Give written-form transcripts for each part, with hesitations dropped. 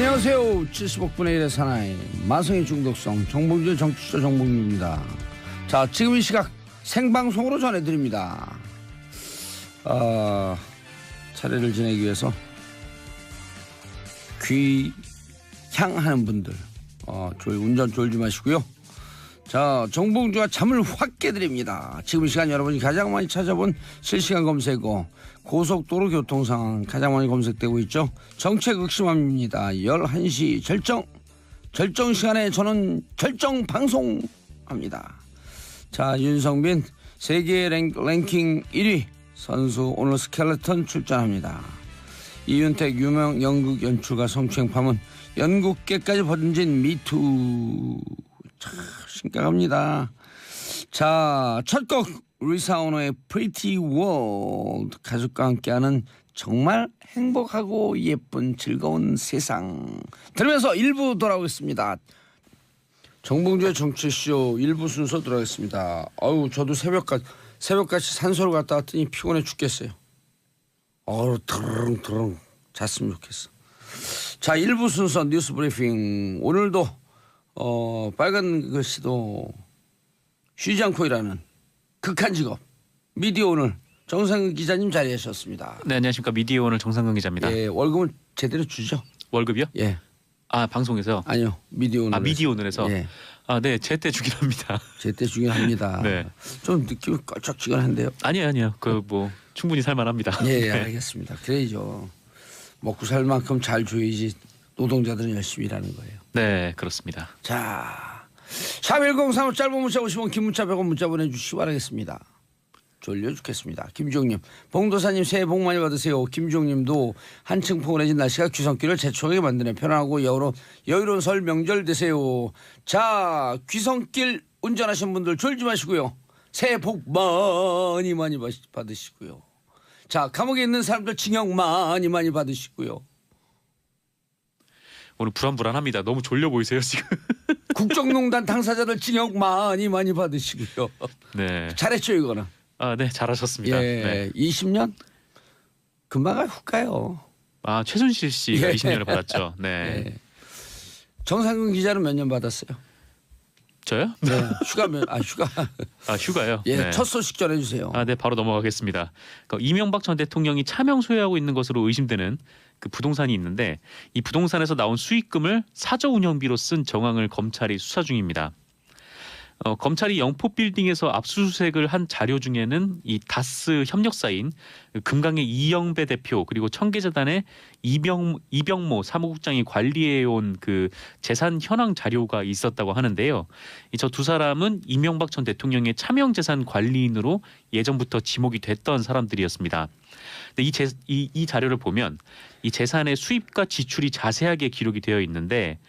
안녕하세요. 75분의 1의 사나이 마성의 중독성 정봉주의 정치자 정봉주입니다. 자, 지금 이 시각 생방송으로 전해드립니다. 차례를 지내기 위해서 귀향하는 분들 운전 졸지 마시고요. 자, 정봉주가 잠을 확 깨드립니다. 지금 이 시간 여러분이 가장 많이 찾아본 실시간 검색어 고속도로 교통 상황 가장 많이 검색되고 있죠. 정책 의심함입니다. 11시 절정 시간에 저는 절정 방송합니다. 자, 윤성빈 세계 랭킹 1위 선수 오늘 스켈레톤 출전합니다. 이윤택 유명 연극 연출가 성추행 파문 연극계까지 번진 미투 참 심각합니다. 자, 첫 곡 리사오노의 Pretty World 가족과 함께하는 정말 행복하고 예쁜 즐거운 세상 들으면서 1부 돌아오겠습니다. 정봉주의 정치쇼 1부 순서 들어가겠습니다. 저도 새벽같이 산소를 갔다 왔더니 피곤해 죽겠어요. 드릉 잤으면 좋겠어. 자, 1부 순서 뉴스 브리핑 오늘도 빨간 글씨도 쉬지 않고 일하는 극한 직업 미디어 오늘 정상근 기자님 자리하셨습니다. 네, 안녕하십니까. 미디어 오늘 정상근 기자입니다. 예, 월급은 제대로 주죠? 월급이요? 예. 방송에서요? 아니요, 미디어 오늘. 미디어 오늘에서. 예. 네, 제때 주긴 합니다. 제때 주긴 합니다. 네. 좀 느낌이 껄쩍지근한데요. 아니요. 충분히 살만합니다. 예, 네. 알겠습니다. 그래야죠. 먹고 살 만큼 잘 줘야지 노동자들은 열심히 일하는 거예요. 네, 그렇습니다. 자, 샵1035 짧은 문자 50원 긴 문자 100원 문자 보내주시기 바라겠습니다. 졸려 죽겠습니다. 김종님, 봉도사님 새해 복 많이 받으세요. 김종님도 한층 포근해진 날씨가 귀성길을 재촉하게 만드는 편안하고 여유로운 설 명절 되세요. 자, 귀성길 운전하신 분들 졸지 마시고요. 새해 복 많이 받으시고요. 자, 감옥에 있는 사람들 징역 많이 받으시고요. 오늘 불안합니다. 너무 졸려 보이세요 지금. 국정농단 당사자들 징역 많이 받으시고요. 네. 잘했죠 이거는. 네, 잘하셨습니다. 예, 네. 20년 금방 훅 가요. 최순실 씨가 예. 20년을 받았죠. 네. 예. 정상근 기자는 몇 년 받았어요? 저요? 네. 휴가. 휴가요? 예, 네. 첫 소식 전해주세요. 네, 바로 넘어가겠습니다. 이명박 전 대통령이 차명 소유하고 있는 것으로 의심되는 그 부동산이 있는데 이 부동산에서 나온 수익금을 사저 운영비로 쓴 정황을 검찰이 수사 중입니다. 검찰이 영포빌딩에서 압수수색을 한 자료 중에는 이 다스 협력사인 금강의 이영배 대표 그리고 청계재단의 이병모 사무국장이 관리해온 그 재산 현황 자료가 있었다고 하는데요. 저 두 사람은 이명박 전 대통령의 차명재산 관리인으로 예전부터 지목이 됐던 사람들이었습니다. 근데 이 자료를 보면 이 재산의 수입과 지출이 자세하게 기록이 되어 있는데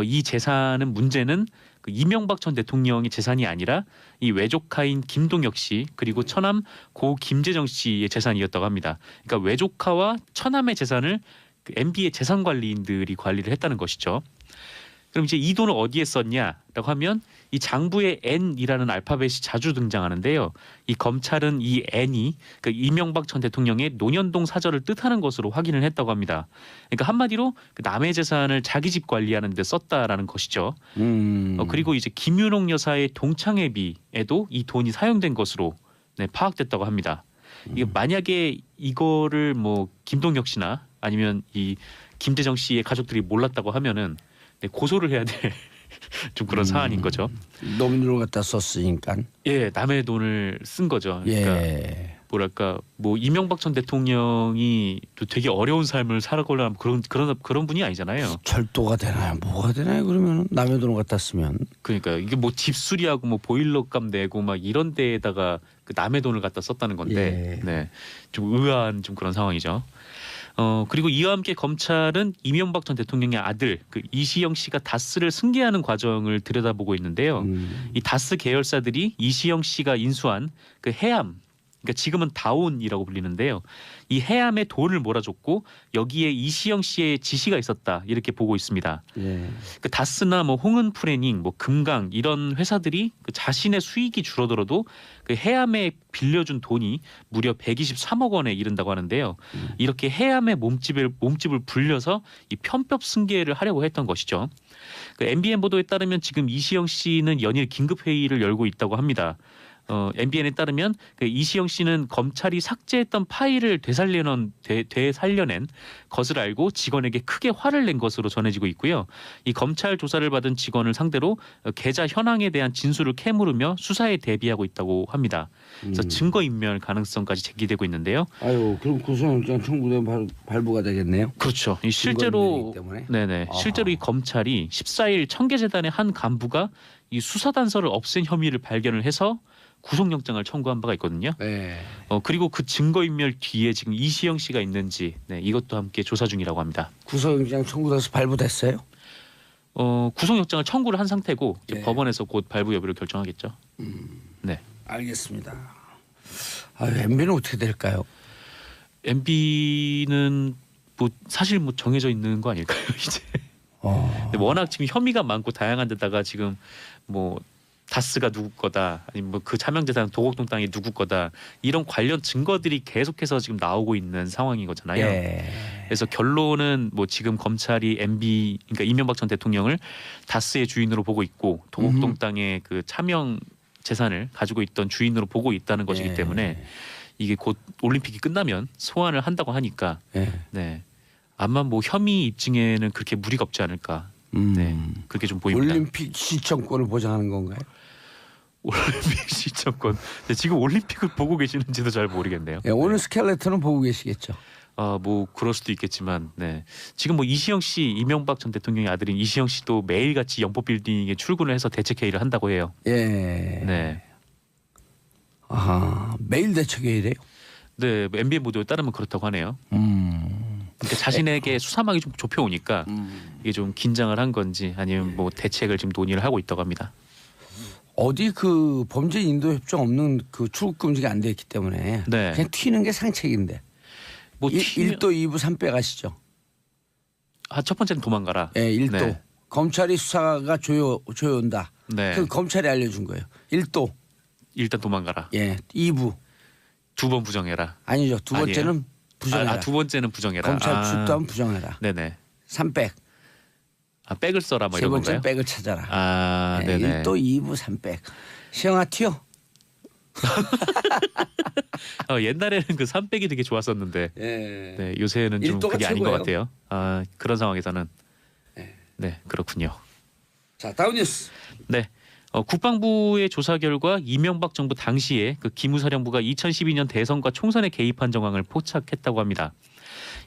이 재산은 문제는 그 이명박 전 대통령의 재산이 아니라 이 외조카인 김동혁 씨 그리고 처남 고 김재정 씨의 재산이었다고 합니다. 그러니까 외조카와 처남의 재산을 그 MB의 재산관리인들이 관리를 했다는 것이죠. 그럼 이제 이 돈을 어디에 썼냐라고 하면 이 장부에 N이라는 알파벳이 자주 등장하는데요. 이 검찰은 이 N이 그 이명박 전 대통령의 논현동 사저를 뜻하는 것으로 확인을 했다고 합니다. 그러니까 한마디로 그 남의 재산을 자기 집 관리하는 데 썼다라는 것이죠. 그리고 이제 김윤옥 여사의 동창회비에도 이 돈이 사용된 것으로 파악됐다고 합니다. 이게 만약에 이거를 김동혁 씨나 아니면 이 김재정 씨의 가족들이 몰랐다고 하면은 고소를 해야 될 좀 그런 사안인 거죠. 노민으로 갖다 썼으니까. 예, 남의 돈을 쓴 거죠. 그러니까 예. 뭐랄까 이명박 전 대통령이 또 되게 어려운 삶을 살아가려면 그런 분이 아니잖아요. 절도가 되나요? 뭐가 되나요? 그러면 남의 돈을 갖다 쓰면. 그러니까 이게 집수리하고 보일러값 내고 이런 데에다가 그 남의 돈을 갖다 썼다는 건데, 예. 네, 좀 의아한 좀 그런 상황이죠. 그리고 이와 함께 검찰은 이명박 전 대통령의 아들 그 이시영 씨가 다스를 승계하는 과정을 들여다보고 있는데요. 이 다스 계열사들이 이시영 씨가 인수한 그 해암 그러니까 지금은 다온이라고 불리는데요. 이 해암에 돈을 몰아줬고 여기에 이시영 씨의 지시가 있었다 이렇게 보고 있습니다. 예. 그 다스나 뭐 홍은프레닝, 뭐 금강 이런 회사들이 그 자신의 수익이 줄어들어도 그 해암에 빌려준 돈이 무려 123억 원에 이른다고 하는데요. 이렇게 해암의 몸집을 불려서 이 편법 승계를 하려고 했던 것이죠. 그 MBN 보도에 따르면 지금 이시영 씨는 연일 긴급 회의를 열고 있다고 합니다. MBN에 따르면 그 이시영 씨는 검찰이 삭제했던 파일을 되살려낸 것을 알고 직원에게 크게 화를 낸 것으로 전해지고 있고요. 이 검찰 조사를 받은 직원을 상대로 계좌 현황에 대한 진술을 캐물으며 수사에 대비하고 있다고 합니다. 그래서 증거인멸 가능성까지 제기되고 있는데요. 아유, 그럼 구속영장 청구되면 발부가 되겠네요. 그렇죠. 이 실제로 때문에. 네네 실제로 이 검찰이 14일 청계재단의 한 간부가 이 수사 단서를 없앤 혐의를 발견을 해서 구속영장을 청구한 바가 있거든요. 네. 그리고 그 증거인멸 뒤에 지금 이시영 씨가 있는지 이것도 함께 조사 중이라고 합니다. 구속영장 청구돼서 발부됐어요? 구속영장을 청구를 한 상태고 이제 네. 법원에서 곧 발부 여부를 결정하겠죠. 네. 알겠습니다. MB는 어떻게 될까요? MB는 뭐 사실 뭐 정해져 있는 거 아닐까요 이제. 근데 워낙 지금 혐의가 많고 다양한 데다가 지금 뭐 다스가 누구 거다 아니면 뭐 그 차명재산 도곡동 땅이 누구 거다 이런 관련 증거들이 계속해서 지금 나오고 있는 상황인 거잖아요. 예. 그래서 결론은 뭐 지금 검찰이 MB 그러니까 이명박 전 대통령을 다스의 주인으로 보고 있고 도곡동 땅의 그 차명 재산을 가지고 있던 주인으로 보고 있다는 것이기 예. 때문에 이게 곧 올림픽이 끝나면 소환을 한다고 하니까 예. 네 아마 뭐 혐의 입증에는 그렇게 무리가 없지 않을까. 네 그렇게 좀 보입니다. 올림픽 시청권을 보장하는 건가요? 올림픽 시청권. 네, 지금 올림픽을 보고 계시는지도 잘 모르겠네요. 예, 오늘 스켈레톤은 보고 계시겠죠. 뭐 그럴 수도 있겠지만, 네. 지금 뭐 이시영 씨, 이명박 전 대통령의 아들인 이시영 씨도 매일같이 영법빌딩에 출근을 해서 대책회의를 한다고 해요. 예. 네, 매일 대책회의래요. 네. MBN 보도에 따르면 그렇다고 하네요. 그러니까 자신에게 수사망이 좀 좁혀오니까 이게 좀 긴장을 한 건지 아니면 뭐 대책을 지금 논의를 하고 있다고 합니다. 어디 그 범죄 인도 협정 없는 그 출국 금지가 안 돼 있기 때문에 네. 그냥 튀는 게 상책인데. 뭐 1도 2부 3배 가시죠. 첫 번째는 도망가라. 예, 1도. 네. 검찰이 수사가 조여온다. 네. 그 검찰이 알려준 거예요. 1도. 일단 도망가라. 예, 2부. 2번 부정해라. 아니죠. 두 번째는 아니에요? 부정해라. 두 번째는 부정해라. 검찰 출두하면 부정해라. 네네. 3백. 백을 써라 뭐 세 이런 번째 건가요? 백을 찾아라. 예, 네네. 1도 2부 3백. 시영아 튀어. 옛날에는 그 3백이 되게 좋았었는데 예. 네, 요새는 좀 일도가 그게 아닌 것 최고예요. 같아요. 그런 상황에서는 네. 네 그렇군요. 자, 다음 뉴스. 네. 국방부의 조사 결과 이명박 정부 당시에 그 기무사령부가 2012년 대선과 총선에 개입한 정황을 포착했다고 합니다.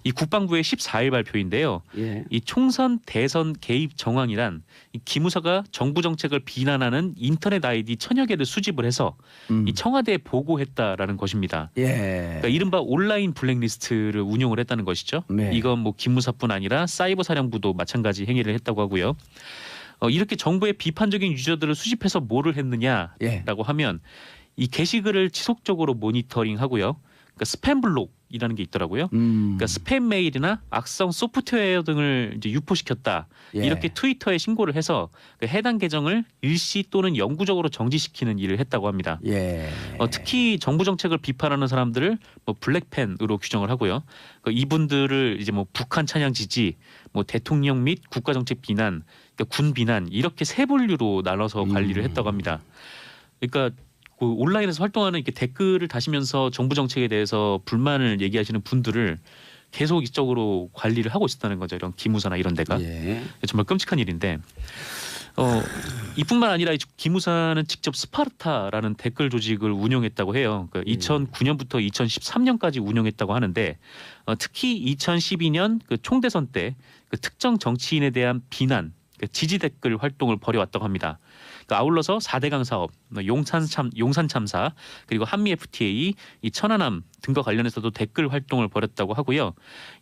이 국방부의 14일 발표인데요. 예. 이 총선 대선 개입 정황이란 이 기무사가 정부 정책을 비난하는 인터넷 아이디 천여 개를 수집을 해서 이 청와대에 보고했다라는 것입니다. 예. 그러니까 이른바 온라인 블랙리스트를 운용을 했다는 것이죠. 네. 이건 뭐 기무사뿐 아니라 사이버 사령부도 마찬가지 행위를 했다고 하고요. 이렇게 정부의 비판적인 유저들을 수집해서 뭐를 했느냐라고 예. 하면 이 게시글을 지속적으로 모니터링하고요. 그러니까 스팸 블록이라는 게 있더라고요. 그러니까 스팸 메일이나 악성 소프트웨어 등을 이제 유포시켰다. 예. 이렇게 트위터에 신고를 해서 그 해당 계정을 일시 또는 영구적으로 정지시키는 일을 했다고 합니다. 예. 특히 정부 정책을 비판하는 사람들을 뭐 블랙팬으로 규정을 하고요. 이분들을 이제 뭐 북한 찬양 지지, 뭐 대통령 및 국가 정책 비난, 그러니까 군 비난 이렇게 세 분류로 나눠서 관리를 했다고 합니다. 그러니까 그 온라인에서 활동하는 이렇게 댓글을 다시면서 정부 정책에 대해서 불만을 얘기하시는 분들을 계속적으로 관리를 하고 있었다는 거죠. 이런 기무사나 이런 데가 예. 정말 끔찍한 일인데. 이뿐만 아니라 이 기무사는 직접 스파르타라는 댓글 조직을 운영했다고 해요. 그러니까 2009년부터 2013년까지 운영했다고 하는데 특히 2012년 그 총대선 때 그 특정 정치인에 대한 비난, 그 지지 댓글 활동을 벌여왔다고 합니다. 아울러서 4대강 사업, 용산 참사, 그리고 한미 FTA, 이 천안함 등과 관련해서도 댓글 활동을 벌였다고 하고요.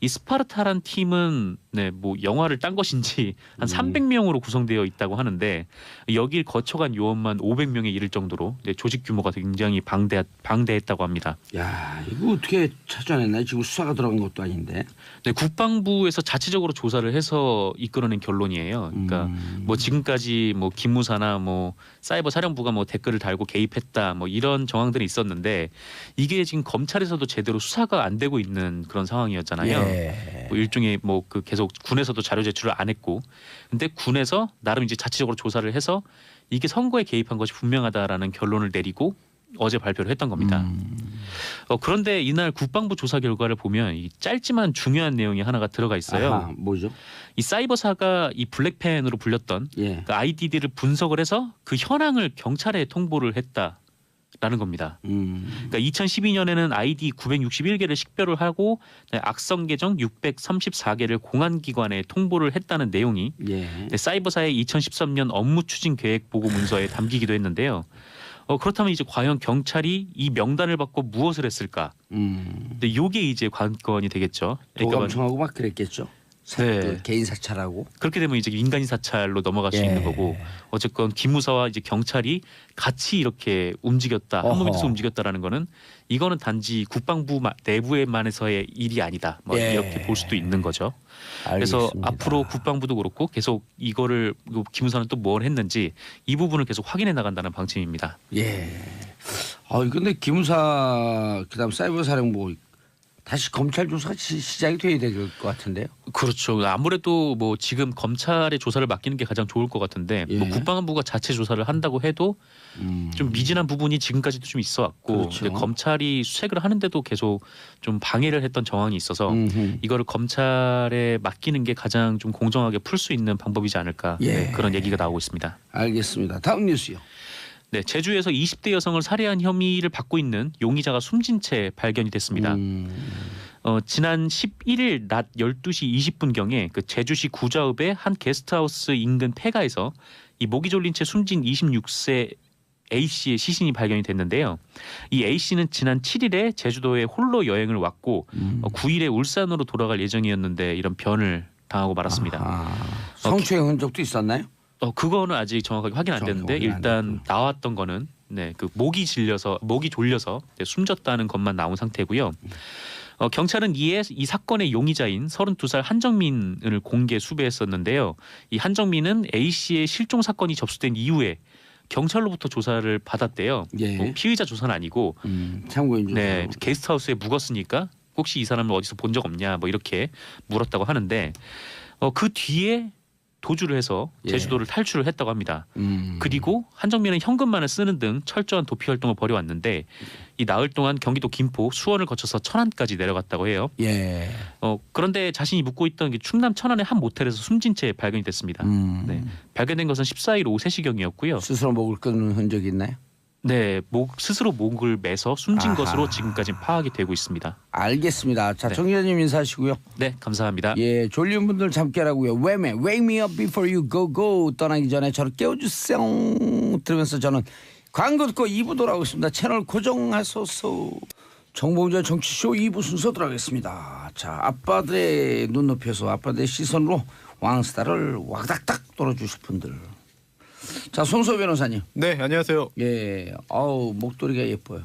이 스파르타란 팀은 뭐 영화를 딴 것인지 한 300명으로 구성되어 있다고 하는데 여길 거쳐간 요원만 500명에 이를 정도로 조직 규모가 굉장히 방대했다고 합니다. 야, 이거 어떻게 찾아냈나요? 지금 수사가 들어간 것도 아닌데. 네, 국방부에서 자체적으로 조사를 해서 이끌어낸 결론이에요. 그러니까 뭐 지금까지 뭐 기무사나 뭐 사이버 사령부가 뭐 댓글을 달고 개입했다 뭐 이런 정황들이 있었는데 이게 지금 검찰에서도 제대로 수사가 안 되고 있는 그런 상황이었잖아요. 예. 뭐 일종의 뭐 그 계속 군에서도 자료 제출을 안 했고, 근데 군에서 나름 이제 자체적으로 조사를 해서 이게 선거에 개입한 것이 분명하다라는 결론을 내리고 어제 발표를 했던 겁니다. 그런데 이날 국방부 조사 결과를 보면 이 짧지만 중요한 내용이 하나가 들어가 있어요. 아하, 뭐죠? 이 사이버사가 이 블랙펜으로 불렸던 예. 그 IDD를 분석을 해서 그 현황을 경찰에 통보를 했다라는 겁니다. 그러니까 2012년에는 ID 961개를 식별을 하고 악성 계정 634개를 공안기관에 통보를 했다는 내용이 예. 사이버사의 2013년 업무 추진 계획 보고 문서에 담기기도 했는데요. 그렇다면 이제 과연 경찰이 이 명단을 받고 무엇을 했을까? 근데 이게 이제 관건이 되겠죠. 도감청하고 막 그랬겠죠. 네. 그 개인 사찰하고. 그렇게 되면 이제 민간인 사찰로 넘어갈 수 예. 있는 거고, 어쨌건 기무사와 이제 경찰이 같이 이렇게 움직였다, 한 몸이 돼서 움직였다라는 거는 이거는 단지 국방부 내부에만에서의 일이 아니다. 뭐 예. 이렇게 볼 수도 있는 거죠. 알겠습니다. 그래서 앞으로 국방부도 그렇고 계속 이거를 기무사는 또 뭘 했는지 이 부분을 계속 확인해 나간다는 방침입니다. 예. 근데 기무사 그다음 사이버 사령부 다시 검찰 조사가 시작이 돼야 될 것 같은데요. 그렇죠. 아무래도 뭐 지금 검찰의 조사를 맡기는 게 가장 좋을 것 같은데 예. 뭐 국방부가 자체 조사를 한다고 해도 좀 미진한 부분이 지금까지도 좀 있어왔고 그렇죠. 근데 검찰이 수색을 하는데도 계속 좀 방해를 했던 정황이 있어서 이거를 검찰에 맡기는 게 가장 좀 공정하게 풀 수 있는 방법이지 않을까 예. 그런 얘기가 나오고 있습니다. 알겠습니다. 다음 뉴스요. 네, 제주에서 20대 여성을 살해한 혐의를 받고 있는 용의자가 숨진 채 발견이 됐습니다. 지난 11일 낮 12시 20분경에 그 제주시 구좌읍의 한 게스트하우스 인근 폐가에서 이 목이 졸린 채 숨진 26세 A 씨의 시신이 발견이 됐는데요. 이 A 씨는 지난 7일에 제주도에 홀로 여행을 왔고 9일에 울산으로 돌아갈 예정이었는데 이런 변을 당하고 말았습니다. 성추행 흔적도 있었나요? 그거는 아직 정확하게 확인 안 됐는데 일단 나왔던 거는 그 목이 졸려서 숨졌다는 것만 나온 상태고요. 경찰은 이에 이 사건의 용의자인 32살 한정민을 공개 수배했었는데요. 이 한정민은 A 씨의 실종 사건이 접수된 이후에 경찰로부터 조사를 받았대요. 예. 뭐 피의자 조사는 아니고 참고인 조사. 게스트하우스에 묵었으니까 혹시 이 사람을 어디서 본 적 없냐 뭐 이렇게 물었다고 하는데 그 뒤에 도주를 해서 제주도를 탈출을 했다고 합니다. 그리고 한정민은 현금만을 쓰는 등 철저한 도피 활동을 벌여왔는데 이 나흘 동안 경기도 김포, 수원을 거쳐서 천안까지 내려갔다고 해요. 예. 그런데 자신이 묵고 있던 게 충남 천안의 한 모텔에서 숨진 채 발견이 됐습니다. 네, 발견된 것은 14일 오후 3시경이었고요. 스스로 목을 끊는 흔적이 있나요? 네, 스스로 목을 매서 숨진 아하. 것으로 지금까지 파악이 되고 있습니다. 알겠습니다. 자, 네. 정 기자님 인사하시고요. 네, 감사합니다. 예, 졸린 분들 잠 깨라고요. Wake me up before you go. 떠나기 전에 저를 깨워주세요. 들으면서 저는 광고 듣고 2부 돌아오겠습니다. 채널 고정하소서. 정봉재 정치쇼 2부 순서 들어가겠습니다. 자, 아빠들의 눈높이에서 아빠들의 시선으로 왕스타를 와닥닥 돌아주실 분들. 자, 손소 변호사님. 네, 안녕하세요. 예, 목도리가 예뻐요.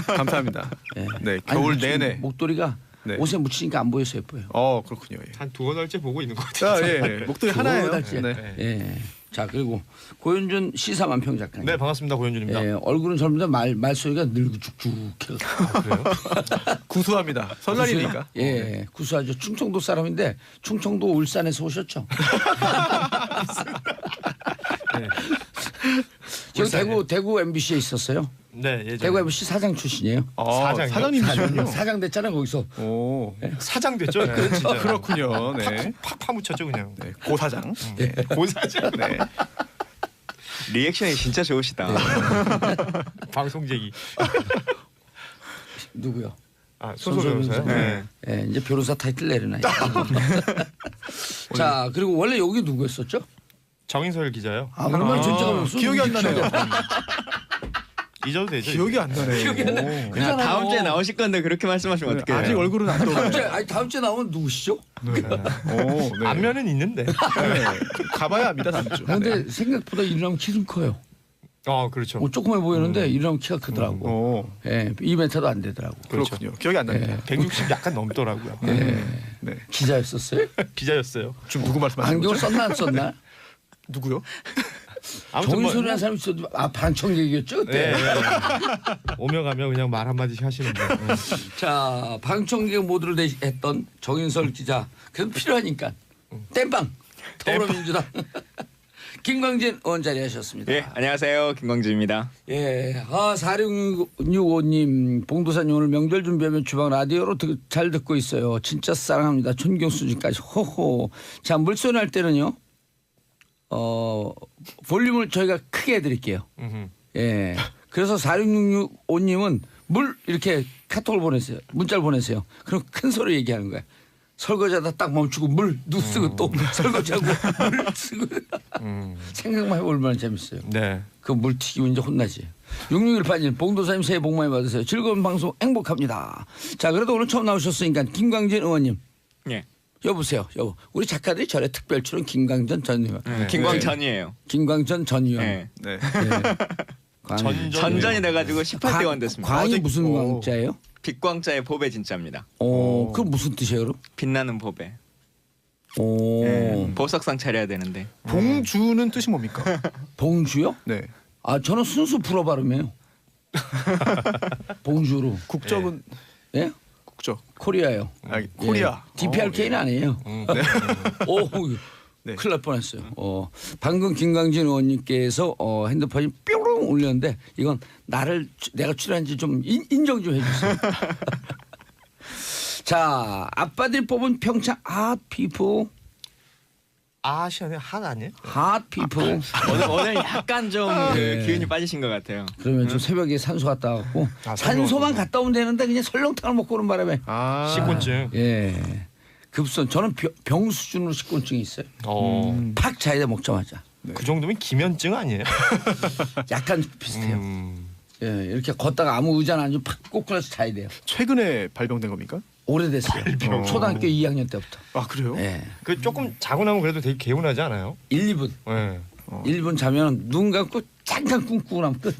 감사합니다. 예. 네, 겨울 아니, 지금 내내. 목도리가 네. 옷에 묻히니까 안 보여서 예뻐요. 그렇군요. 예. 한 두어 달째 보고 있는 것 같아요. 예. 목도리 하나예요. 달째. 네. 예. 자, 그리고 고윤준 시사만평 작가님. 네, 반갑습니다. 고현준입니다. 예, 얼굴은 젊은데 말소리가 늙고 쭉쭉해요. 그래요? 구수합니다. 설날이니까. 예, 구수하죠. 충청도 사람인데 충청도 울산에서 오셨죠? 네. 지금 대구 MBC에 있었어요. 네, 예전에. 대구 MBC 사장 출신이에요. 사장이요? 사장님이시군요. 사장 됐잖아요 거기서. 오, 사장 됐죠? 네, 진짜. 그렇군요. 네. 팍 파묻혔죠 그냥. 네, 고사장. 네. 고사장. 네. 리액션이 진짜 좋으시다. 방송쟁이. 누구요? 손소 변호사요? 네. 예, 이제 변호사 타이틀 내려놔요. 자, 그리고 원래 여기 누구였었죠? 정인설 기자요. 아 그러면 진짜 기억이 안 나네요. 잊어도 되죠. 기억이 안 나네. 기억이 안 오. 야, 그잖아요. 다음 주에 나오실 건데 그렇게 말씀하시면 네, 어떡해요? 아직 얼굴은 안 떠오르네. 다음 주에 나오면 누구시죠? 오, 네. 안면은 있는데. 네. 가봐야 압니다 다음 주. 근데 생각보다 이랑 키는 커요. 그렇죠. 조그만 보이는데 이랑 키가 크더라고. 오, 예, 2m도 안 되더라고. 그렇군요. 기억이 안 납니다. 160 약간 넘더라고요. 네. 기자였었어요? 기자였어요. 지금 누구 말씀하시는 안경을 거죠? 썼나 안 썼나? 누구요? 아무튼 정인솔이라는 사람이 있어도 방청객이었죠 그때. 네. 오며 가며 그냥 말 한마디씩 하시는데. 자 방청객 모드를 했던 정인설 기자. 그래도 필요하니까 땜빵 더불어민주당 김광진 의원 자리하셨습니다. 예, 안녕하세요. 김광주입니다. 예, 4665님 봉도사님 오늘 명절 준비하면 주방 라디오로 잘 듣고 있어요. 진짜 사랑합니다. 존경 수준까지. 호호. 자 물소리 할 때는요. 볼륨을 저희가 크게 해드릴게요. 예. 그래서 4665님은 물 이렇게 카톡을 보내세요. 문자를 보내세요. 그럼 큰 소리 얘기하는 거야. 설거지하다 딱 멈추고 물 쓰고 또 설거지하고 물 쓰고 생각만 해보면 얼마나 재밌어요. 네. 그 물 튀기면 이제 혼나지. 6618님 봉도사님 새해 복 많이 받으세요. 즐거운 방송 행복합니다. 자 그래도 오늘 처음 나오셨으니까 김광진 의원님. 예. 여보세요. 여보. 우리 작가들이 절에 특별 출연 김광전 전 의원. 김광전이에요. 김광전 전 의원. 네. 네. 전전이 돼가지고 18대원 됐습니다. 광이 무슨 광자예요? 빛광자의 보배 진짜입니다. 그 무슨 뜻이에요, 그럼? 빛나는 보배. 오. 예, 보석상 차려야 되는데. 봉주는 뜻이 뭡니까? 봉주요? 네. 아, 저는 순수 불어 발음이에요. 봉주로. 국적은 예? 국적. 코리아요. 코리아. 예. DPRK는 아니에요. 오, 네. 큰일 날 뻔했어요. 방금 김광진 의원님께서 핸드폰이 뾰롱 울렸는데 이건 내가 출연한지 좀 인정 좀 해주세요. 자, 아빠들이 뽑은 평창 핫 피플. 아시아는 한 아니에요? 핫 피플. 오늘 약간 좀 그 기운이 빠지신 것 같아요. 그러면 좀 새벽에 산소 갔다 왔고 산소만 갔다 오면 되는데 그냥 설렁탕을 먹고 오는 바람에 식곤증. 예 급선. 저는 병 수준으로 식곤증이 있어요. 팍 자야 돼 먹자마자. 그 정도면 기면증 아니에요? 약간 비슷해요. 예 이렇게 걷다가 아무 의자나 앉으면 팍 꼬꾸라서 자야 돼요. 최근에 발병된 겁니까? 오래됐어요. 초등학교 2학년 때부터. 아 그래요? 예 그 조금 자고 나면 그래도 되게 개운하지 않아요? 1, 2분. 네. 1분 자면 눈 감고 잠깐 꿈꾸고 나면 끝.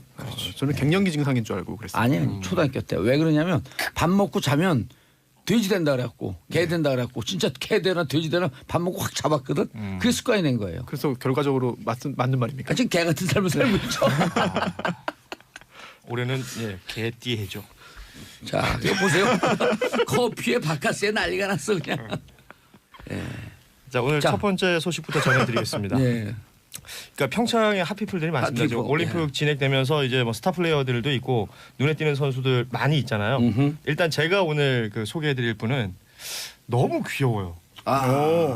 저는 갱년기 증상인 줄 알고 그랬어요. 아니 초등학교 때. 왜 그러냐면 밥 먹고 자면 돼지 된다 그래갖고 개 된다 그래갖고 진짜 개 되나 돼지 되나 밥 먹고 확 잡았거든. 그게 습관이 된 거예요. 그래서 결과적으로 맞는 말입니까? 지금 개 같은 삶을 살고 있죠. 올해는 개띠 해죠. 자 이거 보세요. 커피에 바카스에 난리가 났어 그냥. 자 오늘 자. 첫 번째 소식부터 전해드리겠습니다. 예. 그러니까 평창에 핫피플들이 많습니다. 핫피플, 지금 올림픽 진행되면서 이제 뭐 스타 플레이어들도 있고 눈에 띄는 선수들 많이 있잖아요. 일단 제가 오늘 그 소개해드릴 분은 너무 귀여워요.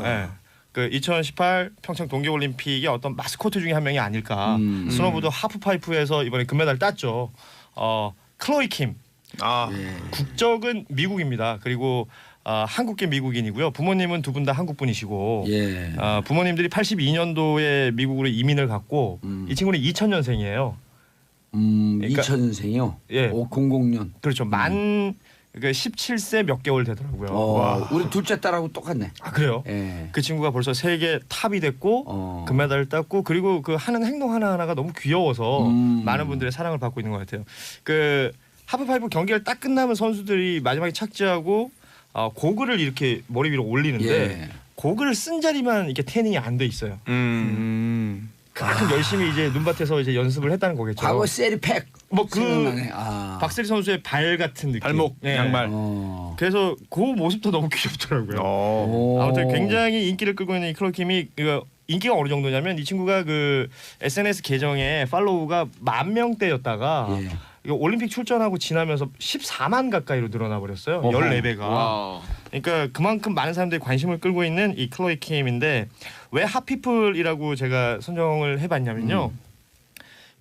네. 그 2018 평창 동계올림픽의 어떤 마스코트 중에 한 명이 아닐까. 스노보드 하프파이프에서 이번에 금메달 땄죠. 클로이 킴. 국적은 미국입니다. 그리고 한국계 미국인이고요. 부모님은 두 분 다 한국 분이시고 예. 부모님들이 82년도에 미국으로 이민을 갔고 이 친구는 2000년생이에요. 2000년생이요. 예. 00년. 그렇죠. 만 17세 몇 개월 되더라고요. 우리 둘째 딸하고 똑같네. 아 그래요? 예. 그 친구가 벌써 세계 탑이 됐고 금메달을 땄고 그리고 그 하는 행동 하나하나가 너무 귀여워서 많은 분들의 사랑을 받고 있는 것 같아요. 그 하프파이프 경기를 딱 끝나면 선수들이 마지막에 착지하고 고글을 이렇게 머리 위로 올리는데 예. 고글을 쓴 자리만 이렇게 태닝이 안 돼 있어요. 그만큼 열심히 이제 눈밭에서 이제 연습을 했다는 거겠죠. 과거 세리팩. 뭐 그 생각나네. 박세리 선수의 발 같은 느낌. 발목, 예. 양말. 그래서 그 모습도 너무 귀엽더라고요. 아무튼 굉장히 인기를 끌고 있는 이 클로이 킴이 인기가 어느 정도냐면 이 친구가 그 SNS 계정에 팔로우가 10,000명대였다가 예. 이거 올림픽 출전하고 지나면서 14만 가까이로 늘어나 버렸어요. 14배가. 그러니까 그만큼 많은 사람들이 관심을 끌고 있는 이 클로이 킴인데 왜 핫피플이라고 제가 선정을 해봤냐면요.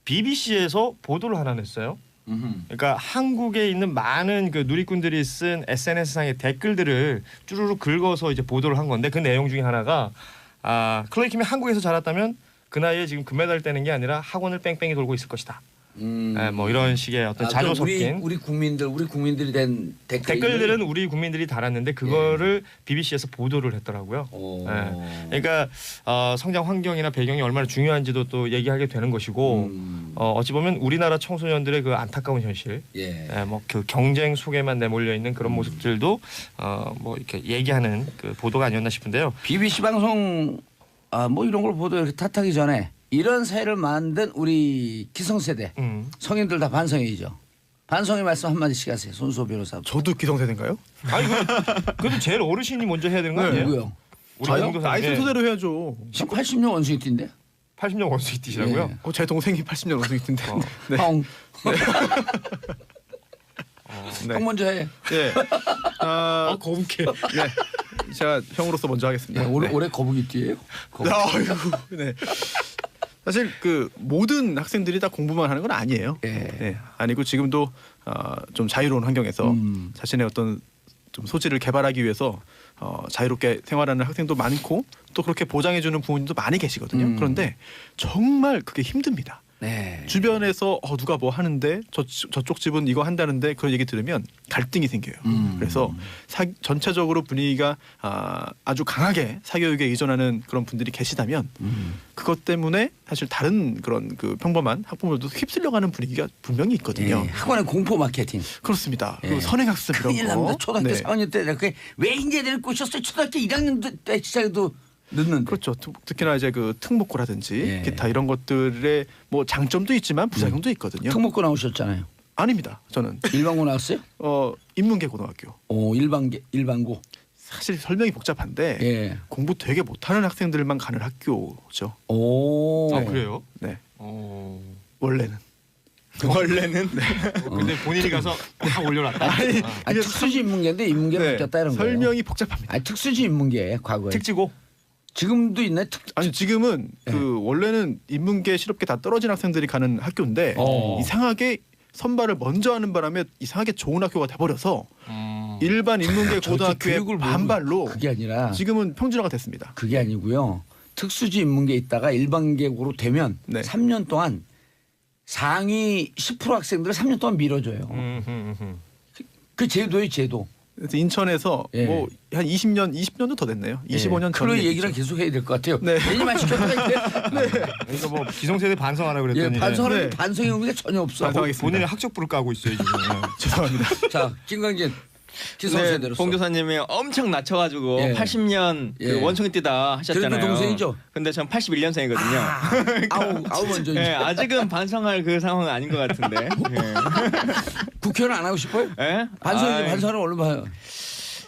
BBC에서 보도를 하나 냈어요. 그러니까 한국에 있는 많은 그 누리꾼들이 쓴 SNS상의 댓글들을 쭈루루 긁어서 이제 보도를 한 건데 그 내용 중에 하나가 클로이 킴이 한국에서 자랐다면 그 나이에 지금 금메달 따는 게 아니라 학원을 뺑뺑이 돌고 있을 것이다. 음. 뭐 이런 식의 어떤 자조 그럼 섞인 우리 국민들이 된 댓글들은 우리 국민들이 달았는데 그거를 BBC에서 보도를 했더라고요. 오. 그러니까 성장 환경이나 배경이 얼마나 중요한지도 또 얘기하게 되는 것이고 어찌 보면 우리나라 청소년들의 그 안타까운 현실, 뭐 그 경쟁 속에만 내몰려 있는 그런 모습들도 뭐 이렇게 얘기하는 그 보도가 아니었나 싶은데요. BBC 방송 뭐 이런 걸 보도 이렇게 탓하기 전에 이런 사회를 만든 우리 기성세대 성인들 다 반성해야죠. 반성의 말씀 한마디씩 하세요. 손수호 변호사. 저도 기성세대인가요? 아니 그래도 제일 어르신이 먼저 해야 되는 거 아니에요? 누구요? 우리 저요? 봉도사님. 나이 순서대로 해야죠. 80년 원숭이띠인데. 80년 원숭이 뛰시라고요? 예. 제 동생이 80년 원숭이인데. 네. 형. 네. 형 먼저 해. 네. 거북해. 네. 제가 형으로서 먼저 하겠습니다. 올해 거북이띠예요? 아이고. 네. 사실 그 모든 학생들이 다 공부만 하는 건 아니에요. 네. 아니고 지금도 좀 자유로운 환경에서 자신의 어떤 좀 소질을 개발하기 위해서 자유롭게 생활하는 학생도 많고 또 그렇게 보장해주는 부모님도 많이 계시거든요. 그런데 정말 그게 힘듭니다. 네. 주변에서 누가 뭐 하는데 저쪽 집은 이거 한다는데 그런 얘기 들으면 갈등이 생겨요. 그래서 전체적으로 분위기가 아주 강하게 사교육에 의존하는 그런 분들이 계시다면 그것 때문에 사실 다른 그런 그 평범한 학부모들도 휩쓸려가는 분위기가 분명히 있거든요. 학원의 공포 마케팅. 그렇습니다. 그리고 선행학습 이런 큰일 거. 납니다. 초등학교 네. 4학년 때 이렇게 왜 이제 데리고 오셨어요? 초등학교 1학년 때 시작해도 늦는데. 그렇죠. 특히나 이제 그 특목고라든지 기타 이런 것들의 뭐 장점도 있지만 부작용도 있거든요. 특목고 나오셨잖아요. 아닙니다. 저는 일반고 나왔어요? 인문계 고등학교. 일반고. 사실 설명이 복잡한데 공부 되게 못하는 학생들만 가는 학교죠. 오. 그래요? 네. 원래는. 근데 본인이 가서 다 올려놨다. 아니, 특수지 인문계인데 인문계 바뀌었다 이런 거예요. 설명이 복잡합니다. 특수지 인문계 과거에. 특지고. 지금도 있네. 아니 지금은 그 원래는 인문계 실업계 다 떨어진 학생들이 가는 학교인데 이상하게 선발을 먼저 하는 바람에 이상하게 좋은 학교가 돼버려서 일반 인문계 고등학교의 반발로 그게 아니라 지금은 평준화가 됐습니다. 그게 아니고요. 특수지 인문계 있다가 일반계로 되면 3년 동안 상위 10% 학생들을 3년 동안 밀어줘요. 그 제도의 제도. 그래서 인천에서 뭐 한 20년도 더 됐네요. 25년 전에. 그런 얘기를 계속 해야 될 것 같아요. 네. 얘기만 시켰다가 이제 그러니까 뭐 기성세대 반성하라 그랬더니 반성하는 반성의 의미가 전혀 없어. 본인의 학적부를 까고 있어요 지금. 죄송합니다. 자, 김광진 기성세대로서. 봉 교사님이 엄청 낮춰가지고 80년 그 원숭이 뛰다 하셨잖아요. 그래도 동생이죠. 근데 전 81년생이거든요. 아우 먼저. 네, 아직은 반성할 그 상황은 아닌 것 같은데. 국회의원 안 하고 싶어요? 반성을 얼른 봐요.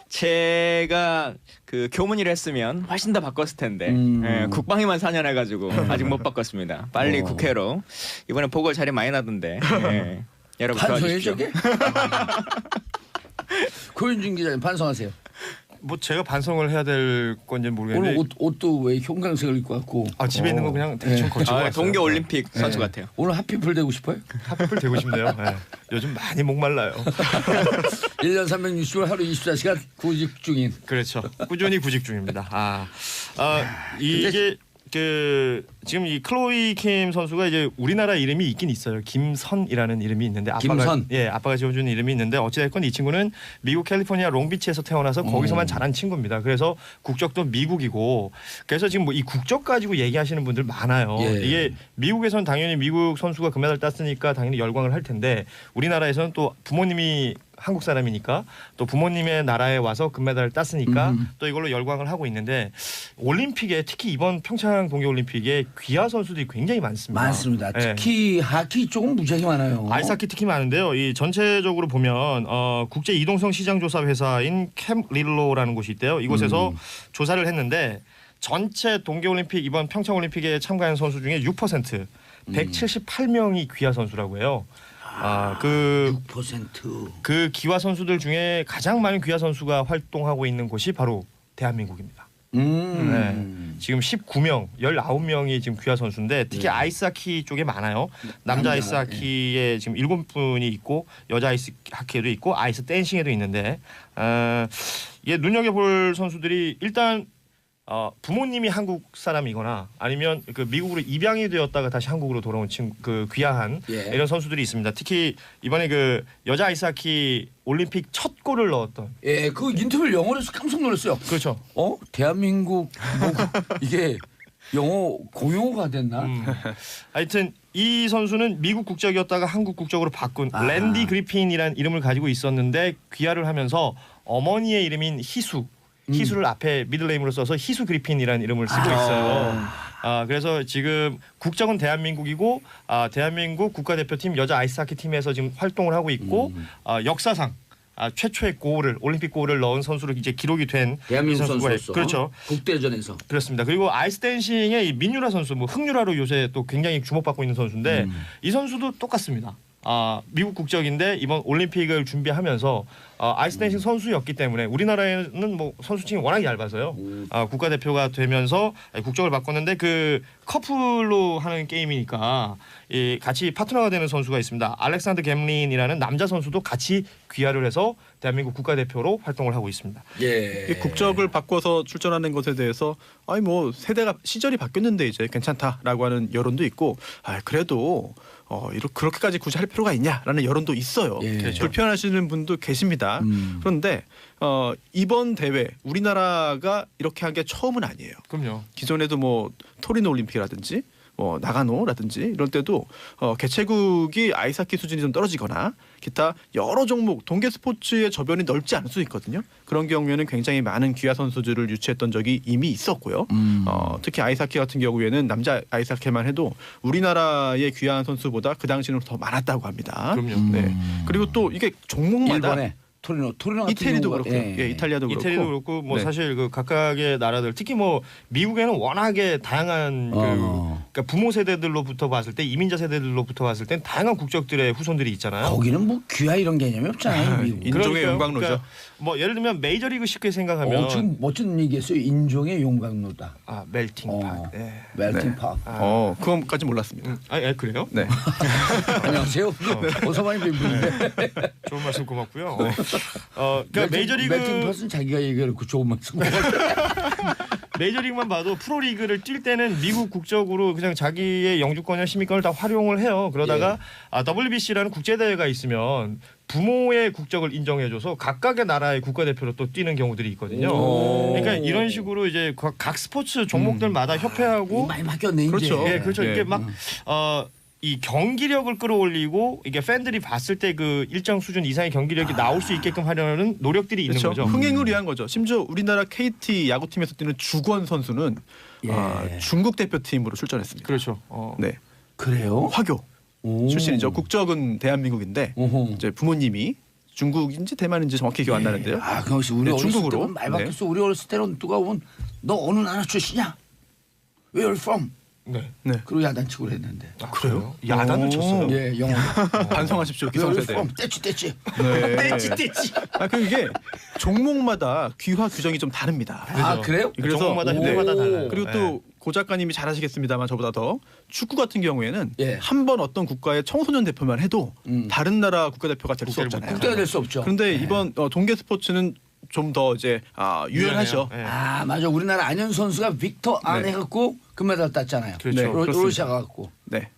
제가 그 교문위를 했으면 훨씬 더 바꿨을 텐데 국방위만 4년 해가지고 아직 못 바꿨습니다. 빨리 국회로 이번에 보궐 자리 많이 나던데 여러분 도와주십시오. 고윤준 기자님 반성하세요. 뭐 제가 반성을 해야 될 건지 모르겠는데 오늘 옷도 왜 형광색을 입고 왔고. 집에 있는 거 그냥 대충 걸치고 왔어요. 동계 올림픽 선수 같아요. 오늘 하피풀 되고 싶어요? 하필 되고 싶네요. 요즘 많이 목말라요. 1년 360일 하루 24시간 구직 중인. 그렇죠. 꾸준히 구직 중입니다. 이게 그 지금 이 클로이 킴 선수가 이제 우리나라 이름이 있긴 있어요. 김선이라는 이름이 있는데 아빠가 지어준 이름이 있는데 어찌됐건 이 친구는 미국 캘리포니아 롱비치에서 태어나서 거기서만 자란 친구입니다. 그래서 국적도 미국이고 그래서 지금 뭐 이 국적 가지고 얘기하시는 분들 많아요. 이게 미국에서는 당연히 미국 선수가 금메달 땄으니까 당연히 열광을 할 텐데 우리나라에서는 또 부모님이 한국 사람이니까 또 부모님의 나라에 와서 금메달을 땄으니까 또 이걸로 열광을 하고 있는데 올림픽에 특히 이번 평창 동계올림픽에 귀하 선수들이 굉장히 많습니다. 특히 하키 쪽은 무지하게 많아요. 아이스하키 특히 많은데요. 이 전체적으로 보면 국제 이동성 시장 조사 회사인 캠릴로라는 곳이 있대요. 이곳에서 조사를 했는데 전체 동계올림픽 이번 평창올림픽에 참가한 선수 중에 6% 178명이 귀하 선수라고 해요. 6%. 그 기화 선수들 중에 가장 많은 귀화 선수가 활동하고 있는 곳이 바로 대한민국입니다. 지금 19명, 19명이 지금 귀화 선수인데 특히 아이스하키 쪽에 많아요. 남자 아이스하키에 지금 7분이 있고 여자 아이스하키에도 있고 아이스 댄싱에도 있는데 이게 눈여겨볼 선수들이 일단 부모님이 한국 사람이거나 아니면 그 미국으로 입양이 되었다가 다시 한국으로 돌아온 그 귀화한 예. 이런 선수들이 있습니다. 특히 이번에 그 여자 아이스하키 올림픽 첫 골을 넣었던. 예, 그 인터뷰를 영어로 해서 깜짝 놀랐어요. 그렇죠. 대한민국 이게 영어 공용어가 됐나? 하여튼 이 선수는 미국 국적이었다가 한국 국적으로 바꾼 랜디 그리핀이라는 이름을 가지고 있었는데 귀화를 하면서 어머니의 이름인 희수를 앞에 미들네임으로 써서 희수 그리핀이라는 이름을 쓰고 있어요. 그래서 지금 국적은 대한민국이고 대한민국 국가대표팀 여자 아이스하키 팀에서 지금 활동을 하고 있고 역사상 최초의 골을 올림픽 골을 넣은 선수로 이제 기록이 된 대한민국 이 선수가 선수였어. 그렇죠. 국대전에서. 그렇습니다. 그리고 아이스 댄싱의 이 민유라 선수, 뭐 흥유라로 요새 또 굉장히 주목받고 있는 선수인데 이 선수도 똑같습니다. 미국 국적인데 이번 올림픽을 준비하면서 아이스 댄싱 선수였기 때문에 우리나라에는 뭐 선수층이 워낙 얇아서요. 국가대표가 되면서 국적을 바꿨는데 그 커플로 하는 게임이니까 같이 파트너가 되는 선수가 있습니다. 알렉산더 갬린이라는 남자 선수도 같이 귀화를 해서 대한민국 국가대표로 활동을 하고 있습니다. 예. 이 국적을 바꿔서 출전하는 것에 대해서 아니 뭐 세대가 시절이 바뀌었는데 이제 괜찮다라고 하는 여론도 있고 그래도 그렇게까지 굳이 할 필요가 있냐라는 여론도 있어요. 예. 그렇죠. 불편하시는 분도 계십니다. 그런데 이번 대회 우리나라가 이렇게 한 게 처음은 아니에요. 그럼요. 기존에도 뭐 토리노 올림픽이라든지 뭐 나가노라든지 이런 때도 개최국이 아이스하키 수준이 좀 떨어지거나 기타 여러 종목 동계 스포츠의 저변이 넓지 않을 수 있거든요. 그런 경우에는 굉장히 많은 귀화 선수들을 유치했던 적이 이미 있었고요. 특히 아이스하키 같은 경우에는 남자 아이스하키만 해도 우리나라의 귀화한 선수보다 그 당시는 더 많았다고 합니다. 그럼요. 네. 그리고 또 이게 종목마다 일본에 토리노 같은 이태리도 경우가- 그렇고요. 예, 이탈리아도 그렇고. 이태리도 그렇고 뭐 네. 사실 그 각각의 나라들 특히 뭐 미국에는 워낙에 다양한 그러니까 부모 세대들로부터 봤을 때 이민자 세대들로부터 봤을 땐 다양한 국적들의 후손들이 있잖아요. 거기는 뭐 귀화 이런 개념이 없잖아요. 미국. 인종의 그러니까요. 영광로죠. 그러니까 뭐 예를 들면 메이저리그 쉽게 생각하면 지금 멋진 얘기했어요. 인종의 용광로다. 멜팅팟. 네. 멜팅 팍. 그건까지 몰랐습니다. 그래요? 네. 안녕하세요. 어서 많이 뵌 분인데. 좋은 말씀 고맙고요. 그러니까 메이저리그 멜팅 팟은 자기가 얘기해놓고 좋은 말씀. 메이저리그만 봐도 프로리그를 뛸 때는 미국 국적으로 그냥 자기의 영주권이나 시민권을 다 활용을 해요. 그러다가 WBC라는 국제대회가 있으면 부모의 국적을 인정해줘서 각각의 나라의 국가대표로 또 뛰는 경우들이 있거든요. 그러니까 이런 식으로 이제 각 스포츠 종목들마다 협회하고 많이 바뀌었네 이제. 그렇죠. 예, 그렇죠. 예. 이게 막 이 경기력을 끌어올리고 이게 팬들이 봤을 때 그 일정 수준 이상의 경기력이 나올 수 있게끔 하려는 노력들이 있는 그렇죠. 거죠. 흥행을 위한 거죠. 심지어 우리나라 KT 야구팀에서 뛰는 주권 선수는 중국 대표팀으로 출전했습니다. 그렇죠. 네, 그래요? 화교 출신이죠. 국적은 대한민국인데 오호. 이제 부모님이 중국인지 대만인지 정확히 기억 안 나는데요. 그럼 우리 네, 어렸을 중국으로. 때는 말 바뀌었어. 우리 어렸을 때는 누가 보면 너 어느 나라 출신이야? Where are you from? 네. 그리고 야단치고 그랬는데. 그래요? 야단을 쳤어요. 예, 영어. 반성하십시오, Where are you 기성세대. from? 떼치. 네. 떼치. 그 이게 종목마다 귀화 규정이 좀 다릅니다. 그래요? 그래서 종목마다 협회마다 달라요. 그리고 또 고 작가님이 잘 아시겠습니다만 저보다 더 축구 같은 경우에는 예. 한 번 어떤 국가의 청소년 대표만 해도 다른 나라 국가대표가 될 수 국대를 없잖아요. 국대가 될 수 없죠. 그런데 이번 동계 스포츠는 좀 더 이제 유연하죠. 네. 맞아. 우리나라 안현 선수가 빅터 안 해갖고 금메달 땄잖아요. 그렇죠. 네, 그렇습니다. 러시아 가갖고. 네,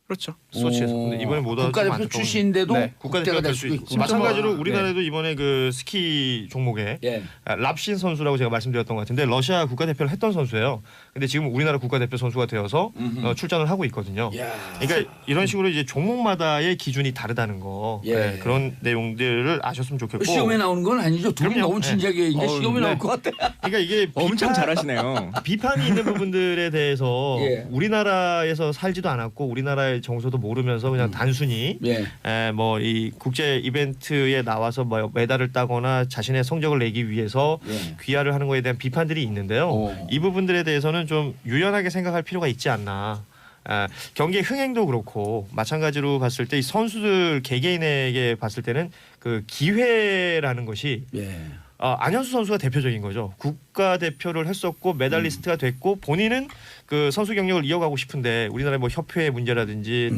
그렇죠. 소치에서. 근데 이번에 못 국가대표 출신인데도 네. 국대가 될 수도 있고. 마찬가지로 우리나라도 이번에 그 스키 종목에 예. 랍신 선수라고 제가 말씀드렸던 것 같은데 러시아 국가대표를 했던 선수예요. 근데 지금 우리나라 국가대표 선수가 되어서 출전을 하고 있거든요. 야. 그러니까 이런 식으로 이제 종목마다의 기준이 다르다는 거 예. 그런 내용들을 아셨으면 좋겠고. 시험에 나오는 건 아니죠. 둘이 그럼요. 너무 진지하게 얘기해. 시험에 네. 나올 것 같아. 그러니까 이게 엄청 잘하시네요. 비판이 있는 부분들에 대해서 예. 우리나라에서 살지도 않았고 우리나라의 정서도 모르면서 그냥 단순히 예. 뭐 이 국제 이벤트에 나와서 뭐 메달을 따거나 자신의 성적을 내기 위해서 예. 귀화를 하는 거에 대한 비판들이 있는데요. 이 부분들에 대해서는 좀 유연하게 생각할 필요가 있지 않나. 경기의 흥행도 그렇고 마찬가지로 봤을 때 이 선수들 개개인에게 봤을 때는 그 기회라는 것이 예. 안현수 선수가 대표적인 거죠. 국가대표를 했었고 메달리스트가 됐고 본인은 그 선수 경력을 이어가고 싶은데 우리나라 뭐 협회의 문제라든지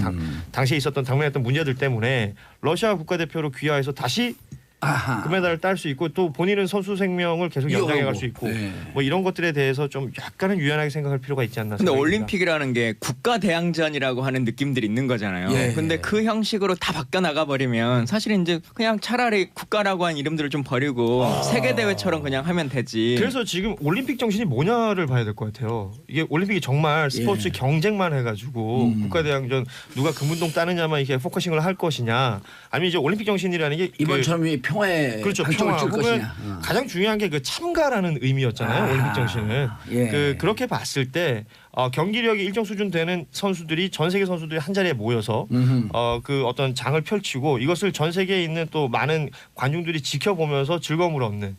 당시에 있었던 당면했던 문제들 때문에 러시아 국가대표로 귀화해서 다시 아하. 금메달을 딸 수 있고 또 본인은 선수 생명을 계속 연장해 갈 수 있고 네. 뭐 이런 것들에 대해서 좀 약간은 유연하게 생각할 필요가 있지 않나 근데 생각합니다. 올림픽이라는 게 국가 대항전이라고 하는 느낌들이 있는 거잖아요. 예. 근데 그 형식으로 다 바뀌어 나가 버리면 사실 이제 그냥 차라리 국가라고 한 이름들을 좀 버리고 세계 대회처럼 그냥 하면 되지. 그래서 지금 올림픽 정신이 뭐냐를 봐야 될 것 같아요. 이게 올림픽이 정말 스포츠 예. 경쟁만 해가지고 국가대항전 누가 금운동 따느냐만 이렇게 포커싱을 할 것이냐, 아니면 이제 올림픽 정신이라는 게 이번처럼 이 평화에 그렇죠. 방점을 평화 줄 혹은 것이냐. 가장 중요한 게 그 참가라는 의미였잖아요. 올림픽 정신은. 예. 그렇게 봤을 때 경기력이 일정 수준 되는 선수들이 전 세계 선수들이 한 자리에 모여서 그 어떤 장을 펼치고 이것을 전 세계에 있는 또 많은 관중들이 지켜보면서 즐거움을 얻는.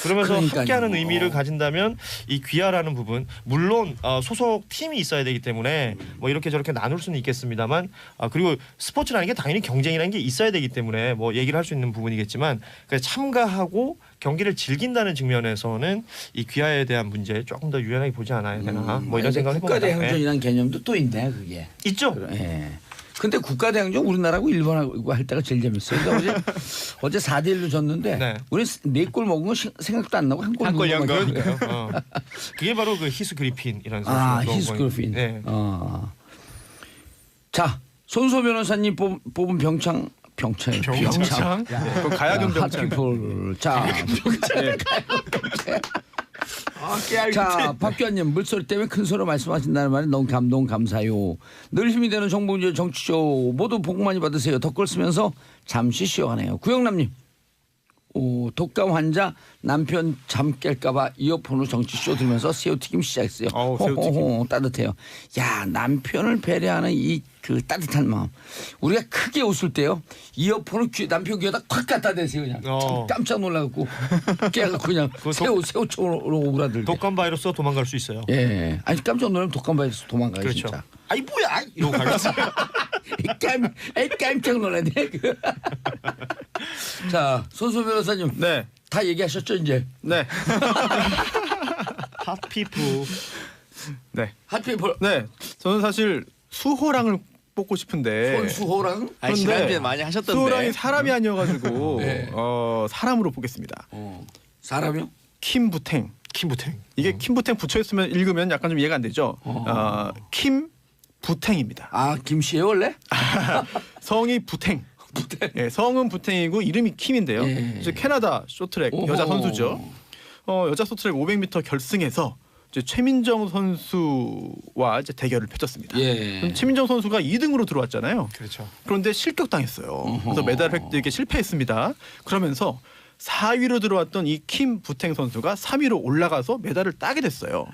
그러면서 그러니까요. 함께하는 의미를 가진다면 이 귀하라는 부분, 물론 소속 팀이 있어야 되기 때문에 뭐 이렇게 저렇게 나눌 수는 있겠습니다만, 그리고 스포츠라는 게 당연히 경쟁이라는 게 있어야 되기 때문에 뭐 얘기를 할 수 있는 부분이겠지만, 참가하고 경기를 즐긴다는 측면에서는 이 귀하에 대한 문제 조금 더 유연하게 보지 않아야 되나, 뭐 이런 생각을 해봅니다. 국가대항전이라는 개념도 또 있네 그게. 있죠. 예. 근데 국가대항전 우리나라하고 일본하고 할 때가 제일 재밌어요. 그러니까 어제 4대1로 졌는데 네. 우리 4골 먹은 거 생각도 안 나고 한 골 한골 먹은 거. 그러니까요. 그게 바로 그 히스 그리핀이라는 선수. 아, 히스 그리핀. 네. 자, 손소 변호사님 뽑은 병창. 병창. 네, 그 가야금 병창. 핫피플. 자, 자, 박규환님 물소리 때문에 큰 소리로 말씀하신다는 말에 너무 감사해요. 늘 힘이 되는 정봉주의 정치쇼 모두 복 많이 받으세요. 덧글 쓰면서 잠시 쉬어가네요. 구영남님. 독감 환자 남편 잠 깰까봐 이어폰으로 정치쇼 들으면서 새우튀김 시작했어요. 새우튀김. 따뜻해요. 야, 남편을 배려하는 이 그 따뜻한 마음. 우리가 크게 웃을 때요. 이어폰을 남편 귀에다 콱 갖다 대세요. 그냥 깜짝 놀라갖고 깨갖고 그냥 새우총으로 오그라들게. 독감 바이러스가 도망갈 수 있어요. 예. 아니 깜짝 놀라면 독감 바이러스 도망가요. 그렇죠. 진짜. 아이 뭐야 이러고 가겠어요. 깜짝 놀라네. 자, 손소 변호사님. 네. 다 얘기하셨죠 이제. 네. 핫피프. 네. 핫피플. 네. 저는 사실 수호랑을 뽑고 싶은데. 손수호랑. 아니, 지난주에 많이 하셨던데. 수호랑이 사람이 아니어가지고 네. 사람으로 보겠습니다. 사람이요? 킴부탱. 킴부탱. 이게 킴부탱 붙여 있으면 읽으면 약간 좀 이해가 안 되죠. 킴부탱입니다. 아, 김씨예요 원래? 성이 부탱. 예, 성은 부탱이고 이름이 킴인데요. 예. 이제 캐나다 쇼트랙 여자 선수죠. 여자 쇼트랙 500m 결승에서 이제 최민정 선수와 이제 대결을 펼쳤습니다. 예. 그럼 최민정 선수가 2등으로 들어왔잖아요. 그렇죠. 그런데 실격당했어요. 그래서 메달 획득에 실패했습니다. 그러면서 4위로 들어왔던 이 킴 부탱 선수가 3위로 올라가서 메달을 따게 됐어요.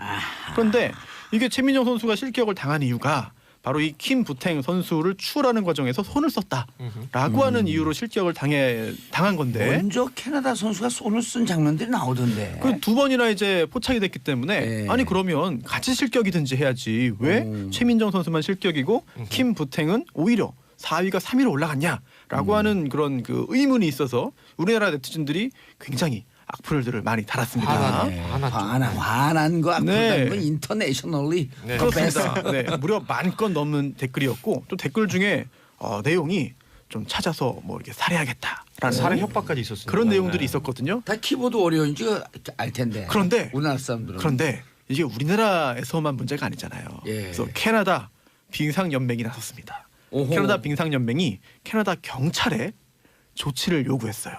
그런데 이게 최민정 선수가 실격을 당한 이유가 바로 이 킴 부탱 선수를 추월하는 과정에서 손을 썼다라고 하는 이유로 실격을 당한 건데 먼저 캐나다 선수가 손을 쓴 장면들이 나오던데. 그 두 번이나 이제 포착이 됐기 때문에 예. 아니 그러면 같이 실격이든지 해야지 왜 최민정 선수만 실격이고 킴 부탱은 오히려 4위가 3위로 올라갔냐라고 하는 그런 그 의문이 있어서 우리나라 네티즌들이 굉장히 악플들을 많이 달았습니다. 화난 거 악플다는 건 인터내셔널리 그렇습니다. 네, 무려 10,000건 넘는 댓글이었고 또 댓글 중에 내용이 좀 찾아서 뭐 이렇게 살해하겠다라는 살해 협박까지 있었습니다. 그런 내용들이 있었거든요. 다 키보드 어려운지 알 텐데. 그런데 우리나라 사람들은. 그런데 이게 우리나라에서만 문제가 아니잖아요. 예. 그래서 캐나다 빙상연맹이 나섰습니다. 오호. 캐나다 빙상연맹이 캐나다 경찰에 조치를 요구했어요.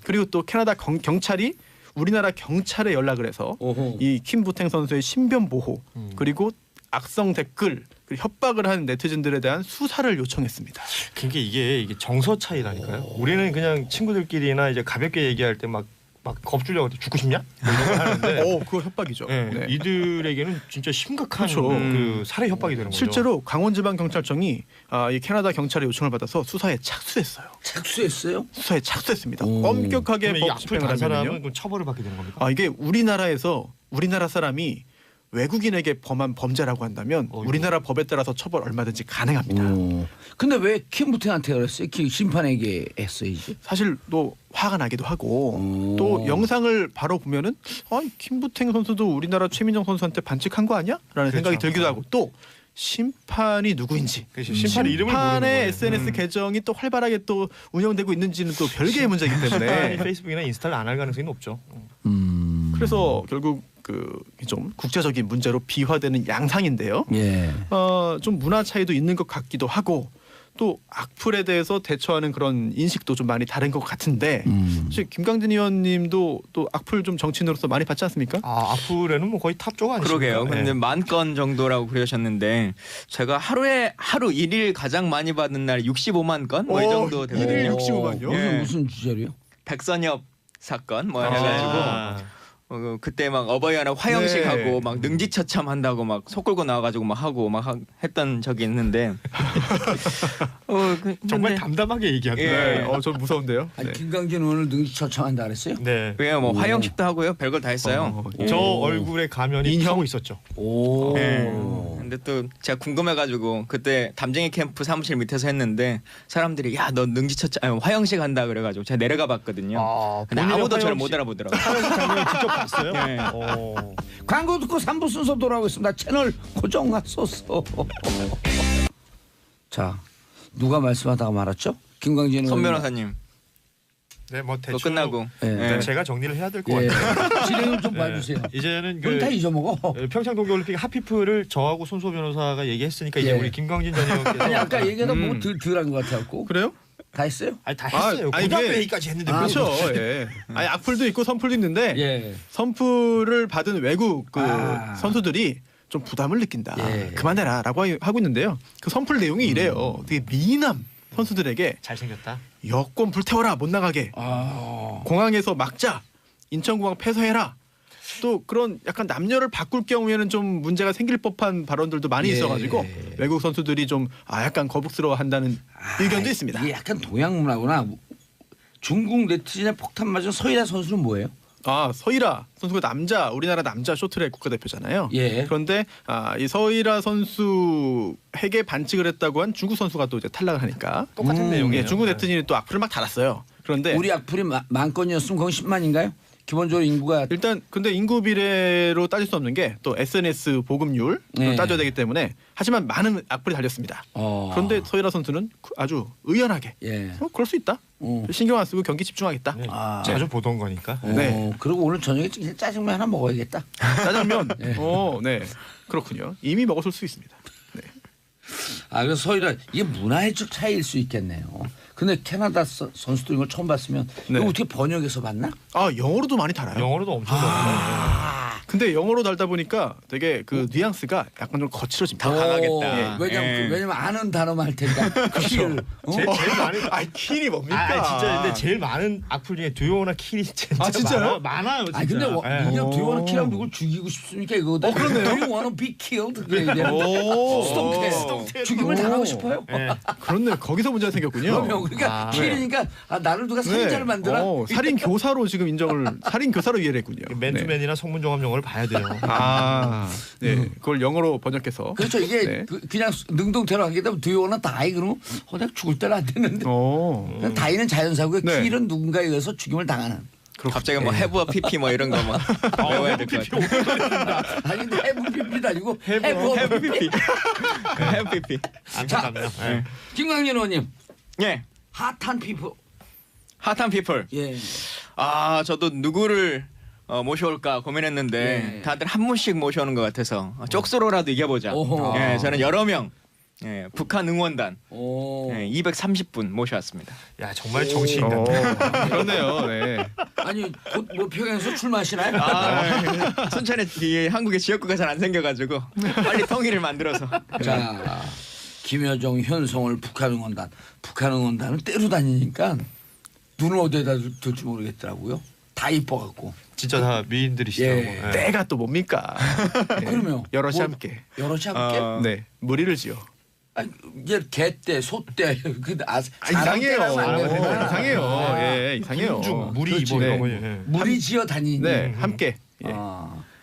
그리고 또 캐나다 경찰이 우리나라 경찰에 연락을 해서 오호. 이 킴부탱 선수의 신변 보호 그리고 악성 댓글 그리고 협박을 한 네티즌들에 대한 수사를 요청했습니다. 그러니까 이게 정서 차이라니까요. 우리는 그냥 친구들끼리나 이제 가볍게 얘기할 때 막 겁주려고 죽고 싶냐? 뭐 이런 걸 하는데 그거 협박이죠. 네, 네. 이들에게는 진짜 심각한 그렇죠. 그 살해 협박이 되는 거죠. 실제로 강원지방경찰청이 이 캐나다 경찰의 요청을 받아서 수사에 착수했어요. 착수했어요? 수사에 착수했습니다. 오. 엄격하게 그러면 이 법 악플 집행을 단 사람은 하면요. 그럼 처벌을 받게 되는 겁니까? 이게 우리나라 사람이 외국인에게 범한 범죄라고 한다면 우리나라 법에 따라서 처벌 얼마든지 가능합니다. 근데 왜 킴부탱한테 그랬어요? 심판에게 했어야지. 사실 또 화가 나기도 하고 또 영상을 바로 보면은 킴부탱 선수도 우리나라 최민정 선수한테 반칙한 거 아니야? 라는 생각이 들기도 하고 또 심판이 누구인지, 그렇죠. 심판 이름을 모르는 심판의 거예요. SNS 계정이 또 활발하게 또 운영되고 있는지는 또 별개의 문제이기 때문에 페이스북이나 인스타를 안 할 가능성이 높죠. 그래서 결국 그 좀 국제적인 문제로 비화되는 양상인데요. 예. 좀 문화 차이도 있는 것 같기도 하고 또 악플에 대해서 대처하는 그런 인식도 좀 많이 다른 것 같은데 사실 김강진 의원님도 또 악플 좀 정치인으로서 많이 받지 않습니까? 악플에는 뭐 거의 탑 쪽 아니십니까? 그러게요. 근데 10,000건 정도라고 그러셨는데 제가 하루 일일 가장 많이 받는 날 65만 건 뭐 이 정도 되거든요. 일일 65만요? 예. 무슨 주제로요? 백선엽 사건 뭐 해가지고 그때 막 어버이날 화형식 네. 하고 막 능지처참 한다고 막 속 끌고 나와가지고 막 하고 했던 적이 있는데 정말 근데 담담하게 얘기하네요. 예. 좀 무서운데요. 아니 네. 김강진 의원을 능지처참한다 그랬어요? 네. 왜요? 뭐 화형식도 하고요. 별걸 다 했어요. 저 얼굴에 가면이 인형? 타고 있었죠. 오. 예. 근데 또 제가 궁금해가지고 그때 담쟁이 캠프 사무실 밑에서 했는데 사람들이 야 너 능지처참 화형식 한다 그래가지고 제가 내려가 봤거든요. 근데 본인의 아무도 저를 화형식- 못 알아보더라고요. 화형식 장면을 직접 봤어요? 예. 광고 듣고 3부 순서 돌아오겠습니다. 채널 고정하소서. 자, 누가 말씀하다가 말았죠? 김광진 손 의원님. 변호사님 네, 뭐 그거 대충 끝나고 예. 일단 예. 제가 정리를 해야 될 것 예. 같아요. 진행을 좀 네. 봐주세요. 이제는 우리 다 그 잊어먹어. 평창 동계올림픽 핫피플을 저하고 손소 변호사가 얘기했으니까 이제 예. 우리 김광진 전 의원께서 아니 아까 얘기하다 보고 덜한 것 같아갖고. 그래요? 다 했어요? 아니 다 했어요. 아니, 고등학교 이게- 얘기까지 했는데 그렇죠. 예. 아니 악플도 있고 선플도 있는데 예. 선플을 받은 외국 그 아. 선수들이 좀 부담을 느낀다. 예. 그만해라라고 하고 있는데요. 그 선플 내용이 이래요. 되게 미남 선수들에게 잘생겼다. 여권 불태워라 못 나가게. 아. 공항에서 막자. 인천공항 폐쇄해라. 또 그런 약간 남녀를 바꿀 경우에는 좀 문제가 생길 법한 발언들도 많이 예. 있어가지고 외국 선수들이 좀 약간 거북스러워한다는 의견도 있습니다. 이게 약간 동양 문화구나. 중국 네티즌에 폭탄 맞은 서희라 선수는 뭐예요? 서희라 선수가 우리나라 남자 쇼트트랙 국가대표잖아요. 예. 그런데 이 서희라 선수에게 반칙을 했다고 한 중국 선수가 또 이제 탈락을 하니까 똑같은 내용이에요. 예, 중국 네티즌이 또 악플을 막 달았어요. 그런데 우리 악플이 만 건이었으면 거기 10만인가요? 기본적으로 인구가 일단 근데 인구 비례로 따질 수 없는 게 또 SNS 보급률 네. 따져야 되기 때문에 하지만 많은 악플이 달렸습니다. 그런데 서희라 선수는 아주 의연하게 예. 그럴 수 있다. 신경 안 쓰고 경기 집중하겠다. 네. 아. 자주 보던 거니까. 네. 그리고 오늘 저녁에 짜장면 하나 먹어야겠다. 짜장면. 예. 네. 그렇군요. 이미 먹었을 수 있습니다. 네. 그래서 서희라 이게 문화의적 차이일 수 있겠네요. 근데 캐나다 선수들 이걸 처음 봤으면 네. 이거 어떻게 번역해서 봤나? 영어로도 많이 달아요. 영어로도 엄청 많아요. 근데 영어로 달다 보니까 되게 그 뉘앙스가 약간 좀 거칠어집니다. 더 강하겠다. 오, 왜냐면 아는 단어만 할 테니까. 킬. 제일 많은 킬이 뭡니까? 진짜 근데 제일 많은 악플 중에 두요나 킬이 진짜 진짜요? 많아요. 진짜. 아니 근데 예. 그냥 두요나 킬하면 누굴 죽이고 싶습니까 이거보다. 그렇네요. Do you wanna be killed? 그래야 되는데. 스톰테. 죽임을 당하고 싶어요? 예. 그렇네. 거기서 문제가 생겼군요. 그러면 그러니까 킬이니까 나를 누가 살인자를 만드나? 살인 교사로 지금 살인 교사로 이해를 했군요. 맨투맨이나 성문종합 영어를 봐야 돼요. 네. 그걸 영어로 번역해서. 그렇죠. 이게 네. 그냥 능동태로 하게 되면 Do you wanna die? 그러면 내가 죽을 때는 안 됐는데. 그냥 다이는 자연사고요. 네. 킬은 누군가에 의해서 죽임을 당하는. 갑자기 뭐 해부어 피피 뭐 이런 거막 배워야 될 것 같아요. 아니 근데 해부피피도 아니고 해부 해부피피. 해부 피피. 안타깝네요. 예. 김광진 의원님. 예. 핫한 피부. 핫한 피플. 예. 저도 누구를 모셔올까 고민했는데 예. 다들 한 분씩 모셔오는 것 같아서 쪽수로라도 이겨보자. 오호. 예, 저는 여러 명 북한 응원단 오. 230분 모셔왔습니다. 야 정말 정치인 같아. 그렇네요. 네. 아니 곧 뭐 평양에서 출마하시나요? 순천에 이 한국의 지역구가 잘 안 생겨가지고 빨리 통일을 만들어서. 자 김여정, 현성을 북한 응원단은 때로 다니니까 눈을 어디에다 둘지 모르겠더라고요. 다 이뻐갖고. 진짜 다 미인들이시더라고. 예. 예. 때가 또 뭡니까? 네. 그러면 여럿이 뭐, 함께. 여럿이 함께. 네. 무리를 지어. 아니, 이게 개떼, 소떼, 이상해요. 이상해요. 예, 이상해요. 군중, 무리 그렇지. 뭐 이런 네. 거. 예. 무리 지어 다니니. 네, 함께.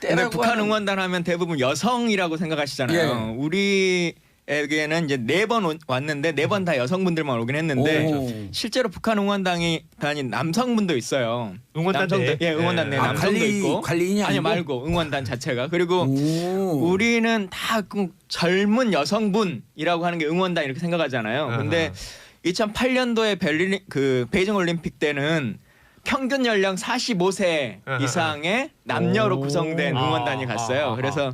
근데 북한 응원단 하면 대부분 여성이라고 생각하시잖아요. 예. 우리 에게는 이제 4번 왔는데 4번 다 여성분들만 오긴 했는데 오. 실제로 북한 응원단이 다닌 남성분도 있어요. 응원단 남성들, 내? 예, 응원단 내 아, 남성도 있고. 관리인이 아니 아니고? 말고 응원단 자체가. 그리고 오. 우리는 다 젊은 여성분이라고 하는 게 응원단 이렇게 생각하잖아요. 근데 2008년도에 베이징 올림픽 때는 평균 연령 45세 이상의 남녀로 구성된 응원단이 갔어요. 그래서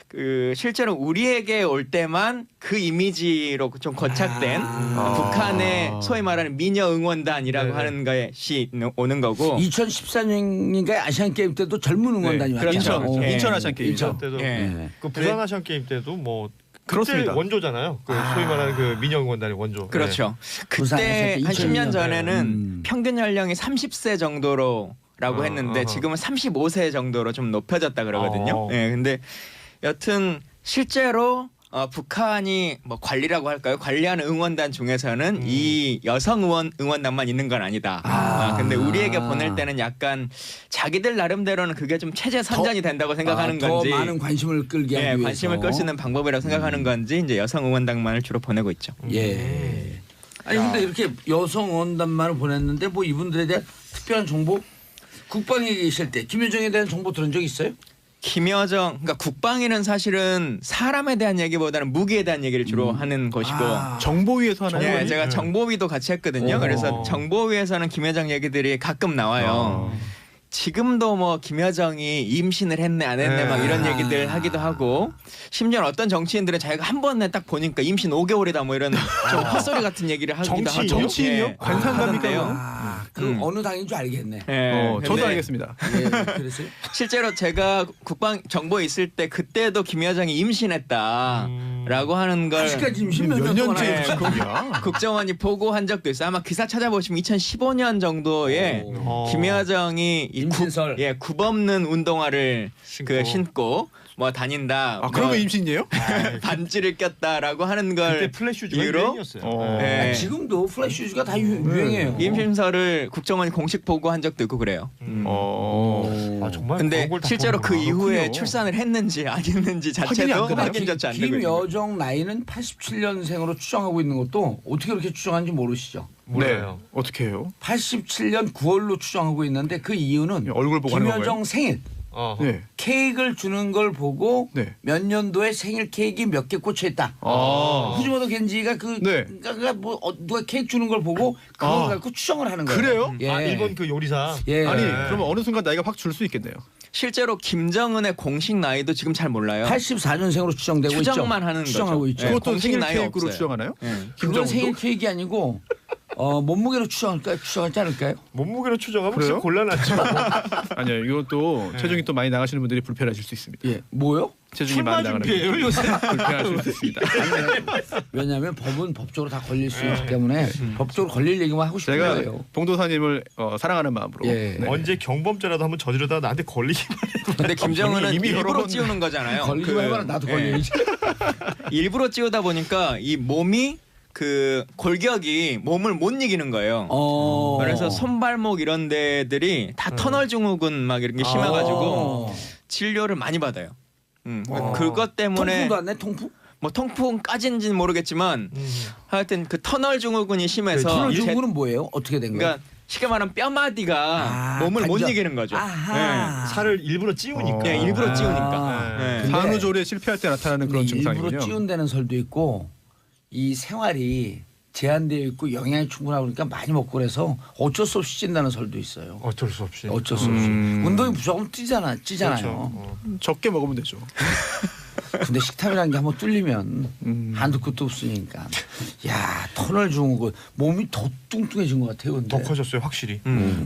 그 실제로 우리에게 올 때만 그 이미지로 좀 거착된 북한의 소위 말하는 미녀 응원단이라고 하는 것이 오는 거고. 2014년인가 아시안 게임 때도 젊은 응원단이 왔죠. 그렇죠. 예. 인천 아시안 게임. 인천. 때도 예. 그 부산 아시안 게임 때도 뭐 그렇습니다. 원조잖아요. 그 소위 말하는 그 민영 응원단의 원조. 그렇죠. 부산 그때 아시안 한 게임 10년 2000년. 전에는 평균 연령이 30세 정도로라고 했는데 지금은 35세 정도로 좀 높여졌다 그러거든요. 예. 근데 여튼 실제로 북한이 뭐 관리라고 할까요? 관리하는 응원단 중에서는 이 여성 응원단만 있는 건 아니다. 근데 우리에게 보낼 때는 약간 자기들 나름대로는 그게 좀 체제 선전이 된다고 생각하는 건지, 더 많은 관심을 끌게 하기 위해서. 관심을 끌 수 있는 방법이라고 생각하는 건지 이제 여성 응원단만을 주로 보내고 있죠. 예. 아니 근데 이렇게 여성 응원단만을 보냈는데 뭐 이분들에 대한 특별한 정보 국방에 계실 때 김여정에 대한 정보 들은 적 있어요? 김여정, 그러니까 국방위는 사실은 사람에 대한 얘기보다는 무기에 대한 얘기를 주로 하는 것이고, 정보위에서 하나요? 예, 제가 정보위도 같이 했거든요. 그래서 정보위에서는 김여정 얘기들이 가끔 나와요. 지금도 뭐 김여정이 임신을 했네 안 했네 막 이런 얘기들 하기도 하고, 심지어 어떤 정치인들은 자기가 한 번에 딱 보니까 임신 5개월이다 뭐 이런 좀 헛소리 같은 얘기를 하기도 하고. 정치인이요? 정치인이요? 예, 관상갑니까? 하던데요. 그 어느 당인 줄 알겠네. 예, 저도 근데 알겠습니다. 예, 그랬어요? 실제로 제가 국방 정보에 있을 때 그때도 김여정이 임신했다라고 하는 걸 아직까지 임신 몇 년 동안 예, 하고 그거야. 국정원이 보고한 적도 있어요. 아마 기사 찾아보시면 2015년 정도에 김여정이 이 임신설. 굽없는 운동화를 신고. 신고 뭐 다닌다. 아 그러면 임신이에요? 반지를 꼈다라고 하는 걸 그때 플래슈즈가 이유로 유행이었어요. 예. 아, 지금도 플래시즈가 다 유행해요. 임신설을 국정원이 공식 보고한 적도 있고 그래요. 아 정말 근데 그런 걸다 실제로 그 보는구나. 이후에 그렇군요. 출산을 했는지 안 했는지 확인이 자체도 안 되나요? 확인조차 안 되고 있는 거예요. 김여정 나이는 87년생으로 추정하고 있는 것도 어떻게 그렇게 추정하는지 모르시죠? 몰라요. 네. 어떻게 해요? 87년 9월로 추정하고 있는데 그 이유는 얼굴 보고 하는 김여정 건가요? 생일 네. 케이크를 주는 걸 보고 네. 몇 년도에 생일 케이크 몇 개 꽂혀 있다. 후지모토 겐지가 네. 그러니까 뭐 누가 케이크 주는 걸 보고 그걸 갖고 추정을 하는 거예요. 그래요? 예. 아 일본 그 요리사. 예. 아니 그러면 어느 순간 나이가 확 줄 수 있겠네요. 실제로 김정은의 공식 나이도 지금 잘 몰라요. 84년생으로 추정되고 있죠. 추정만 하는 추정하고 거죠. 있죠. 예, 그것도 공식 생일 나이 케이크로 없어요. 추정하나요? 예. 그건 김정은도? 생일 케이크 아니고 몸무게로 추정하지 않을까요? 몸무게로 추정하면 그래요? 혹시 곤란하죠. 아니요 이건 또 체중이 또 많이 나가시는 분들이 불편하실 수 있습니다. 예, 뭐요? 체중이 많이 나가는 준비해요 요새. 불편하실 수 있습니다. 왜냐하면 법은 법적으로 다 걸릴 수 있기 때문에 법적으로 걸릴 얘기만 하고 싶은 제가 거예요. 봉도사님을 사랑하는 마음으로 예. 네. 언제 경범죄라도 한번 저지르다가 나한테 걸리기만 해. 근데 김정은은 이미 여러 일부러 번 찌우는 거잖아요. 걸리기만 해봐라 나도 걸려야지. 일부러 찌우다 보니까 이 몸이 그 골격이 몸을 못 이기는 거예요. 그래서 손발목 이런 데들이 다 터널 증후군 막 이런 게 심해가지고 진료를 많이 받아요. 그것 때문에 통풍도 안 내? 통풍? 뭐 통풍까지인지는 모르겠지만 하여튼 그 터널 증후군이 심해서 터널 증후군은 뭐예요? 어떻게 된 거예요? 그러니까 쉽게 말하면 뼈마디가 몸을 못 관절. 이기는 거죠. 아하. 살을 일부러 찌우니까. 예, 일부러 찌우니까. 아. 예. 근데 산후조리에 실패할 때 나타나는 그런 근데 증상이군요. 일부러 찌운다는 설도 있고 이 생활이 제한되어 있고 영양이 충분하고 그러니까 많이 먹고 그래서 어쩔 수 없이 찐다는 설도 있어요. 어쩔 수 없이. 어쩔 수 없이. 운동이 부족하면 찌잖아요. 그렇죠. 적게 먹으면 되죠. 근데 식탐이라는 게 한번 뚫리면 한두 끝도 없으니까. 야 터널 증후군 몸이 더 뚱뚱해진 것 같아요. 근데. 더 커졌어요 확실히.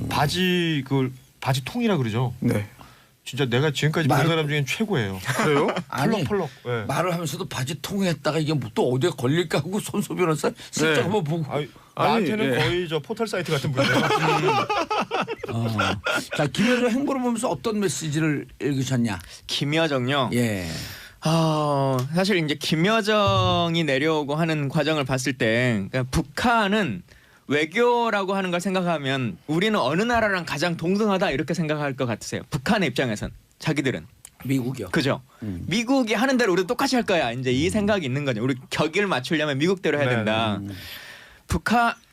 바지 그 바지 통이라 그러죠. 네. 진짜 내가 지금까지 본 사람 중엔 최고예요. 그래요? 아니 펄럭펄럭. 예. 말을 하면서도 바지 통했다가 이게 뭐또 어디에 걸릴까 하고 손소 변호사 슬쩍 한번 보고. 나한테는 예. 거의 저 포털 사이트 같은 분이에요. 자 김여정 행보를 보면서 어떤 메시지를 읽으셨냐? 김여정요. 예. 사실 이제 김여정이 내려오고 하는 과정을 봤을 때 그러니까 북한은 외교라고 하는 걸 생각하면 우리는 어느 나라랑 가장 동등하다 이렇게 생각할 것 같으세요. 북한의 입장에선 자기들은. 미국이요. 그죠? 미국이 하는 대로 우리도 똑같이 할 거야. 이제 이 생각이 있는 거죠. 우리 격을 맞추려면 미국대로 해야 된다.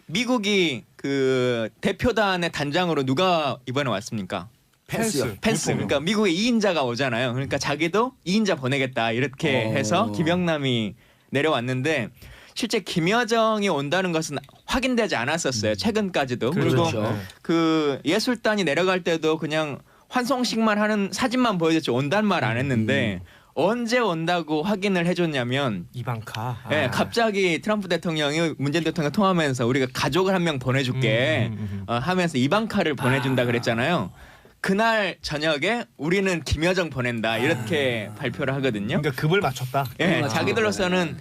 미국이 그 대표단의 단장으로 누가 이번에 왔습니까? 펜스요. 펜스. 그러니까 미국의 2인자가 오잖아요. 그러니까 자기도 2인자 보내겠다 이렇게 해서 김영남이 내려왔는데 실제 김여정이 온다는 것은 확인되지 않았었어요. 최근까지도. 그리고 그렇죠. 그 예술단이 내려갈 때도 그냥 환송식만 하는 사진만 보여줬지 온다는 말 안 했는데 언제 온다고 확인을 해줬냐면 이방카. 네, 갑자기 트럼프 대통령이 문재인 대통령 통화하면서 우리가 가족을 한 명 보내줄게 하면서 이방카를 보내준다 그랬잖아요. 그날 저녁에 우리는 김여정 보낸다 이렇게 발표를 하거든요. 그러니까 급을 맞췄다. 네, 자기들로서는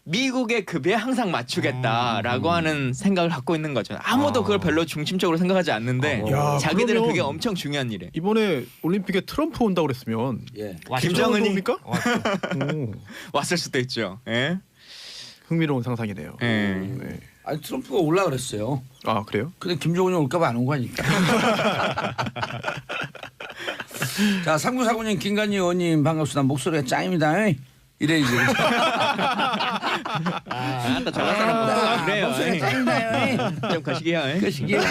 미국의 급에 항상 맞추겠다라고 하는 생각을 갖고 있는 거죠. 아무도 그걸 별로 중심적으로 생각하지 않는데 야, 자기들은 그러면 그게 엄청 중요한 일이에요. 이번에 올림픽에 트럼프 온다고 그랬으면 예. 김정은이 옵니까? 왔을 수도 있죠. 예? 흥미로운 상상이네요. 예. 네. 아니 트럼프가 올라 그랬어요. 아 그래요? 근데 김정은이 올까봐 안 온 거니까. 자, 상구사구님, 김관희 의원님 반갑습니다. 목소리가 짱입니다. 이래야지. 또 저런 사람 그래요. 목소리가 짱입니다. 좀 거시기야. 거시기요.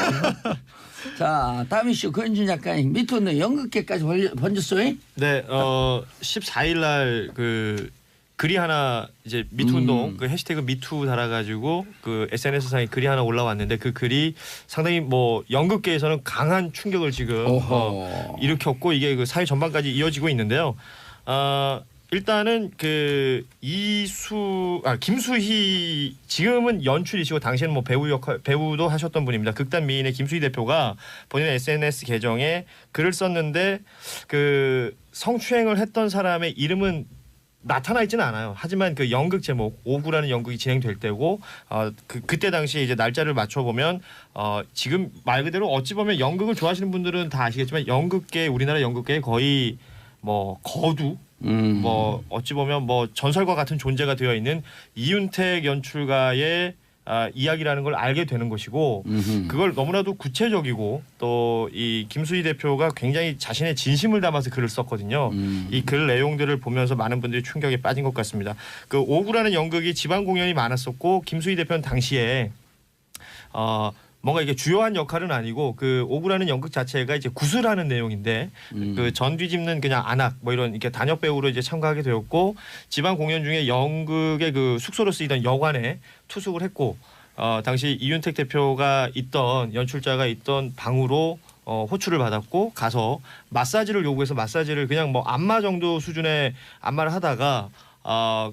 자, 다음 이슈 고현준 작가님. 미투는 연극계까지 번졌어요? 네, 14일 날 그 글이 하나 이제 미투 운동 그 해시태그 미투 달아가지고 그 SNS 상에 글이 하나 올라왔는데 그 글이 상당히 뭐 연극계에서는 강한 충격을 지금 일으켰고 이게 그 사회 전반까지 이어지고 있는데요. 일단은 그 김수희 지금은 연출이시고 당시에는 뭐 배우도 하셨던 분입니다. 극단 미인의 김수희 대표가 본인의 SNS 계정에 글을 썼는데 그 성추행을 했던 사람의 이름은 나타나 있지는 않아요. 하지만 그 연극 제목 오구라는 연극이 진행될 때고 그때 당시에 이제 날짜를 맞춰 보면 지금 말 그대로 어찌 보면 연극을 좋아하시는 분들은 다 아시겠지만 연극계 우리나라 연극계의 거의 뭐 거두 뭐 어찌 보면 뭐 전설과 같은 존재가 되어 있는 이윤택 연출가의 이야기라는 걸 알게 되는 것이고 그걸 너무나도 구체적이고 또 이 김수희 대표가 굉장히 자신의 진심을 담아서 글을 썼거든요. 이 글 내용들을 보면서 많은 분들이 충격에 빠진 것 같습니다. 그 오구라는 연극이 지방 공연이 많았었고 김수희 대표는 당시에 뭔가 이게 주요한 역할은 아니고 그 오구라는 연극 자체가 이제 구슬하는 내용인데 그 전 뒤집는 그냥 안악 뭐 이런 이렇게 단역 배우로 이제 참가하게 되었고 지방 공연 중에 연극의 그 숙소로 쓰이던 여관에 투숙을 했고 당시 이윤택 대표가 있던 연출자가 있던 방으로 호출을 받았고 가서 마사지를 요구해서 마사지를 그냥 뭐 안마 정도 수준의 안마를 하다가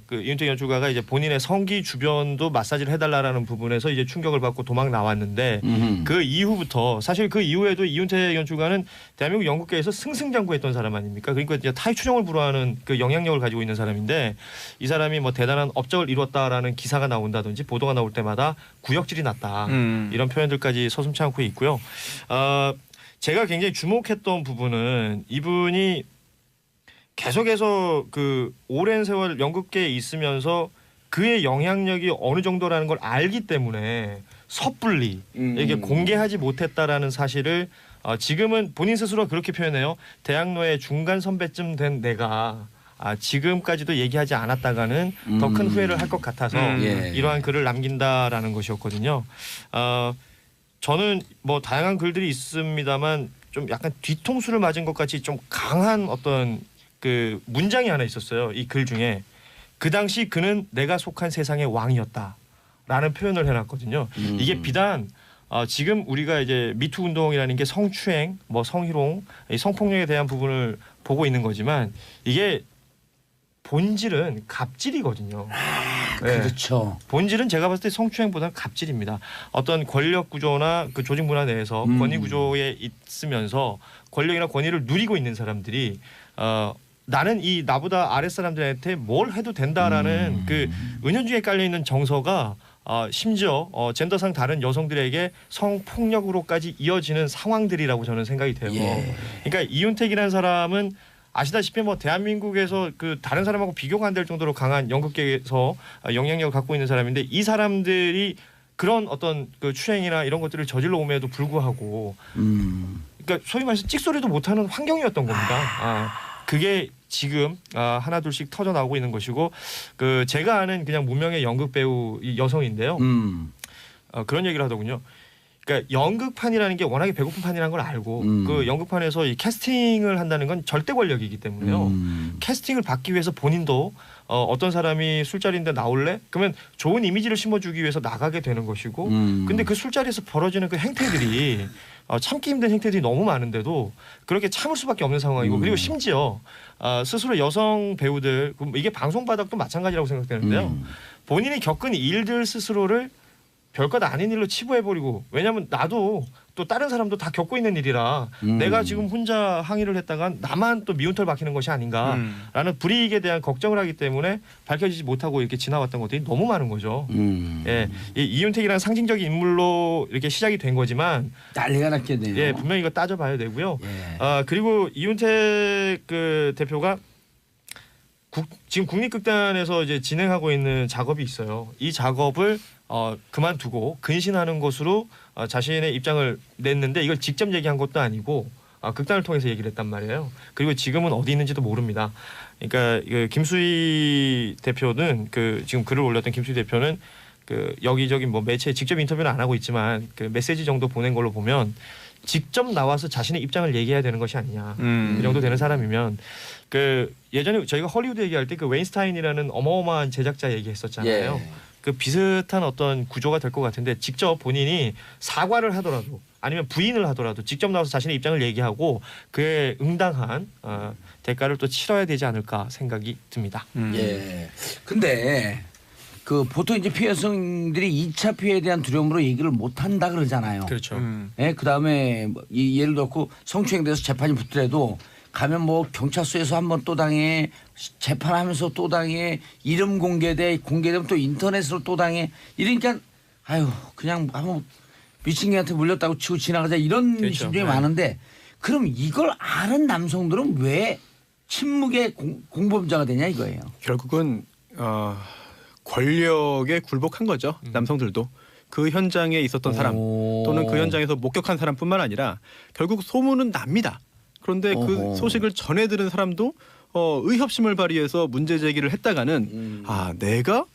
그 이윤택 연출가가 이제 본인의 성기 주변도 마사지를 해달라라는 부분에서 이제 충격을 받고 도망 나왔는데 그 이후부터 사실 그 이후에도 이윤택 연출가는 대한민국 연극계에서 승승장구했던 사람 아닙니까? 그러니까 이제 타의 추종을 불허하는 그 영향력을 가지고 있는 사람인데 이 사람이 뭐 대단한 업적을 이뤘다라는 기사가 나온다든지 보도가 나올 때마다 구역질이 났다 이런 표현들까지 서슴지 않고 있고요. 제가 굉장히 주목했던 부분은 이분이 계속해서 그 오랜 세월 연극계에 있으면서 그의 영향력이 어느 정도라는 걸 알기 때문에 섣불리 이게 공개하지 못했다라는 사실을 지금은 본인 스스로 그렇게 표현해요. 대학로의 중간 선배쯤 된 내가 지금까지도 얘기하지 않았다가는 더 큰 후회를 할 것 같아서 이러한 글을 남긴다라는 것이었거든요. 저는 뭐 다양한 글들이 있습니다만 좀 약간 뒤통수를 맞은 것 같이 좀 강한 어떤 그 문장이 하나 있었어요. 이 글 중에 그 당시 그는 내가 속한 세상의 왕이었다라는 표현을 해놨거든요. 이게 비단 지금 우리가 이제 미투 운동이라는 게 성추행, 뭐 성희롱, 성폭력에 대한 부분을 보고 있는 거지만 이게 본질은 갑질이거든요. 그렇죠. 본질은 제가 봤을 때 성추행보다는 갑질입니다. 어떤 권력 구조나 그 조직 문화 내에서 권위 구조에 있으면서 권력이나 권위를 누리고 있는 사람들이 나는 이 나보다 아랫 사람들한테 뭘 해도 된다라는 그 은연중에 깔려 있는 정서가 심지어 젠더상 다른 여성들에게 성폭력으로까지 이어지는 상황들이라고 저는 생각이 돼요. 그러니까 이윤택이라는 사람은 아시다시피 뭐 대한민국에서 그 다른 사람하고 비교가 안 될 정도로 강한 연극계에서 영향력을 갖고 있는 사람인데 이 사람들이 그런 어떤 그 추행이나 이런 것들을 저질러 옴에도 불구하고 그러니까 소위 말해서 찍소리도 못하는 환경이었던 겁니다. 그게 지금 하나둘씩 터져 나오고 있는 것이고 그 제가 아는 그냥 무명의 연극 배우 이 여성인데요. 그런 얘기를 하더군요. 그러니까 연극판이라는 게 워낙에 배고픈 판이라는 걸 알고 그 연극판에서 이 캐스팅을 한다는 건 절대 권력이기 때문에요. 캐스팅을 받기 위해서 본인도 어떤 사람이 술자리인데 나올래? 그러면 좋은 이미지를 심어주기 위해서 나가게 되는 것이고 근데 그 술자리에서 벌어지는 그 행태들이 참기 힘든 행태들이 너무 많은데도 그렇게 참을 수밖에 없는 상황이고 그리고 심지어 스스로 여성 배우들 이게 방송 바닥도 마찬가지라고 생각되는데요. 본인이 겪은 일들 스스로를 별것 아닌 일로 치부해버리고 왜냐하면 나도 또 다른 사람도 다 겪고 있는 일이라 내가 지금 혼자 항의를 했다가 나만 또 미운 털 박히는 것이 아닌가라는 불이익에 대한 걱정을 하기 때문에 밝혀지지 못하고 이렇게 지나왔던 것들이 너무 많은 거죠. 예, 이 이윤택이라는 상징적인 인물로 이렇게 시작이 된 거지만 난리가 났겠네요. 예, 분명히 이거 따져봐야 되고요. 예. 그리고 이윤택 그 대표가 지금 국립극단에서 이제 진행하고 있는 작업이 있어요. 이 작업을 그만두고 근신하는 것으로 자신의 입장을 냈는데 이걸 직접 얘기한 것도 아니고 극단을 통해서 얘기를 했단 말이에요. 그리고 지금은 어디 있는지도 모릅니다. 그러니까 김수희 대표는 지금 글을 올렸던 김수희 대표는 여기저기 뭐 매체에 직접 인터뷰는 안 하고 있지만 그 메시지 정도 보낸 걸로 보면 직접 나와서 자신의 입장을 얘기해야 되는 것이 아니냐. 이 정도 되는 사람이면 예전에 저희가 헐리우드 얘기할 때 그 웨인스타인이라는 어마어마한 제작자 얘기했었잖아요. 예. 그 비슷한 어떤 구조가 될 것 같은데 직접 본인이 사과를 하더라도 아니면 부인을 하더라도 직접 나와서 자신의 입장을 얘기하고 그에 응당한 대가를 또 치러야 되지 않을까 생각이 듭니다. 예. 근데 보통 이제 피해 여성들이 2차 피해에 대한 두려움으로 얘기를 못 한다 그러잖아요. 그렇죠. 예, 그다음에 예를 들고 성추행돼서 재판이 붙더라도 가면 뭐 경찰서에서 한번 또 당해 재판하면서 또 당해 이름 공개되면 또 인터넷으로 또 당해 이러니까 아유 그냥 한번 미친 개한테 물렸다고 치고 지나가자 이런 그렇죠. 심정이 많은데 그럼 이걸 아는 남성들은 왜 침묵의 공범자가 되냐 이거예요. 결국은 권력에 굴복한 거죠. 남성들도. 그 현장에 있었던 사람 또는 그 현장에서 목격한 사람뿐만 아니라 결국 소문은 납니다. 그런데 그 소식을 전해 들은 사람도 의협심을 발휘해서 문제 제기를 했다가는 내가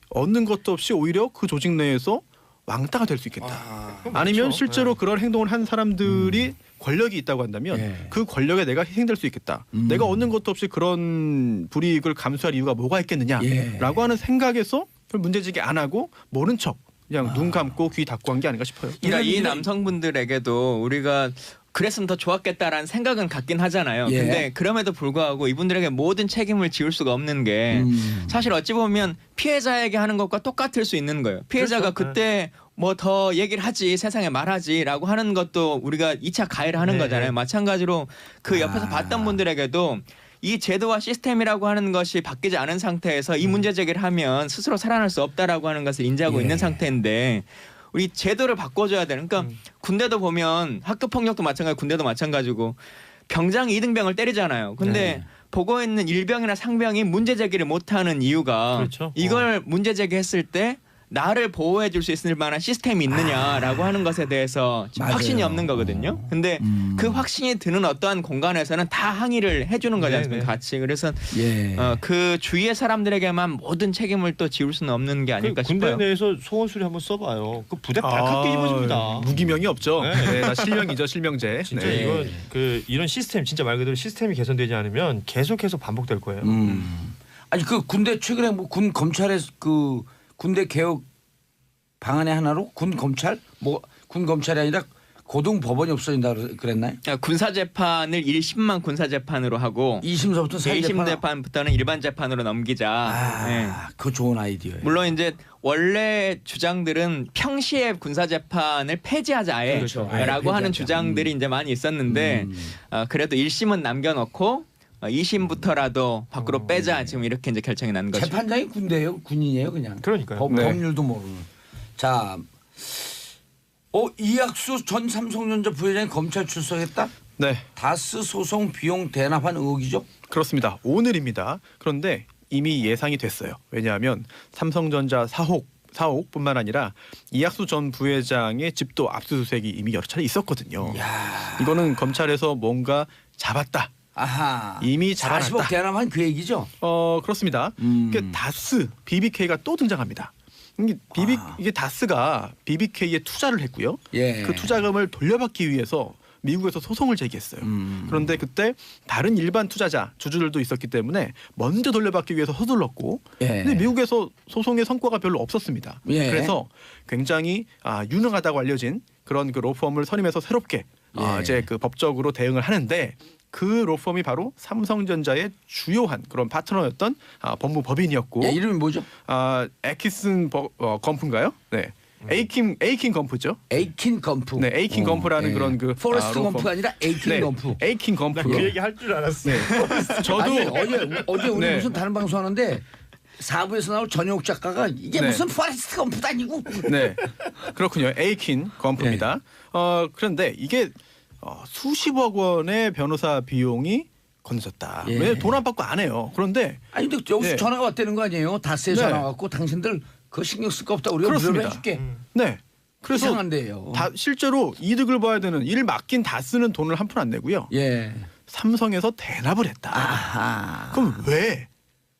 얻는 것도 없이 오히려 그 조직 내에서 왕따가 될 수 있겠다. 아니면 실제로 그런 행동을 한 사람들이 권력이 있다고 한다면 그 권력에 내가 희생될 수 있겠다. 내가 얻는 것도 없이 그런 불이익을 감수할 이유가 뭐가 있겠느냐라고 하는 생각에서 문제 제기 안 하고 모른 척 그냥 눈 감고 귀 닫고 한 게 아닌가 싶어요. 그러니까 이 남성분들에게도 우리가 그랬으면 더 좋았겠다라는 생각은 갖긴 하잖아요. 예. 근데 그럼에도 불구하고 이분들에게 모든 책임을 지울 수가 없는 게 사실 어찌 보면 피해자에게 하는 것과 똑같을 수 있는 거예요. 피해자가 그렇죠. 그때 뭐 더 얘기를 하지 세상에 말하지라고 하는 것도 우리가 2차 가해를 하는 거잖아요. 마찬가지로 그 옆에서 봤던 분들에게도 이 제도와 시스템이라고 하는 것이 바뀌지 않은 상태에서 이 문제 제기를 하면 스스로 살아날 수 없다라고 하는 것을 인지하고 있는 상태인데 우리 제도를 바꿔줘야 되는. 그러니까 군대도 보면 학교 폭력도 마찬가지고 군대도 마찬가지고 병장이 이등병을 때리잖아요. 근데 보고 있는 일병이나 상병이 문제 제기를 못하는 이유가 그렇죠. 이걸 문제 제기했을 때 나를 보호해 줄 수 있을 만한 시스템이 있느냐라고 하는 것에 대해서 지금 확신이 없는 거거든요. 근데 그 확신이 드는 어떠한 공간에서는 다 항의를 해주는 거지 않습니까? 같이. 그래서 그 주위의 사람들에게만 모든 책임을 또 지울 수는 없는 게 아닐까 군대 싶어요. 내에서 소원수리 한번 써봐요. 그 부대 발칵 뒤집어집니다. 무기명이 없죠. 다 실명이죠, 실명제. 진짜 이건 이런 시스템 진짜 말 그대로 시스템이 개선되지 않으면 계속해서 반복될 거예요. 아니 군대 최근에 뭐 군 검찰의 군대 개혁 방안의 하나로 군 검찰이 아니라 고등 법원이 없어진다 그랬나요? 군사 재판을 1심만 군사 재판으로 하고 2심서부터 1심 재판부터는 일반 재판으로 넘기자. 그거 좋은 아이디어예요. 물론 이제 원래 주장들은 평시에 군사 재판을 폐지하자라고 그렇죠. 하는 주장들이 이제 많이 있었는데 그래도 1심은 남겨놓고 2심부터라도 밖으로 빼자 지금 이렇게 이제 결정이 난 거죠. 재판장이 군대예요, 군인이에요, 그냥. 그러니까요. 법률도 모르는. 자, 이학수 전 삼성전자 부회장이 검찰 출석했다. 네, 다스 소송 비용 대납한 의혹이죠? 그렇습니다. 오늘입니다. 그런데 이미 예상이 됐어요. 왜냐하면 삼성전자 사옥뿐만 아니라 이학수 전 부회장의 집도 압수수색이 이미 여러 차례 있었거든요. 이거는 검찰에서 뭔가 잡았다. 아하. 이미 40억 잡아놨다. 대납한 그 얘기죠. 그렇습니다. 이게 다스 BBK가 또 등장합니다. 이게 다스가 BBK에 투자를 했고요. 예. 그 투자금을 돌려받기 위해서 미국에서 소송을 제기했어요. 그런데 그때 다른 일반 투자자 주주들도 있었기 때문에 먼저 돌려받기 위해서 서둘렀고, 예. 근데 미국에서 소송의 성과가 별로 없었습니다. 예. 그래서 굉장히 유능하다고 알려진 그런 그 로펌을 선임해서 새롭게 예. 이제 그 법적으로 대응을 하는데, 그 로펌이 바로 삼성전자의 주요한 그런 파트너였던 법무법인이었고, 예, 이름이 뭐죠? 에키슨 검프인가요? 네. 에이킨 검프죠. 에이킨 검프. 네, 에이킨 검프라는 그런 그 포레스트 로펌. 검프가 아니라 에이킨 네, 검프. 에이킨 검프. 그 얘기 할 줄 알았어. 네. 저도 아니, 어제 우리 네. 무슨 다른 방송 하는데 사부에서 나올 전용 작가가 이게 네. 무슨 포레스트 검프도 아니고. 네, 그렇군요. 에이킨 검프입니다. 그런데 이게 수십억 원의 변호사 비용이 건졌다. 예. 왜냐면 돈 안 받고 안 해요. 그런데 아니 근데 여기서 네. 전화가 왔다는 거 아니에요? 다스에 네. 전화 왔고 당신들 그거 신경 쓸 거 없다. 우리가 무료로 그렇습니다. 해줄게. 네. 그래서 이상한데요. 실제로 이득을 봐야 되는 일 맡긴 다스는 돈을 한 푼 안 내고요. 예. 삼성에서 대납을 했다. 아하. 그럼 왜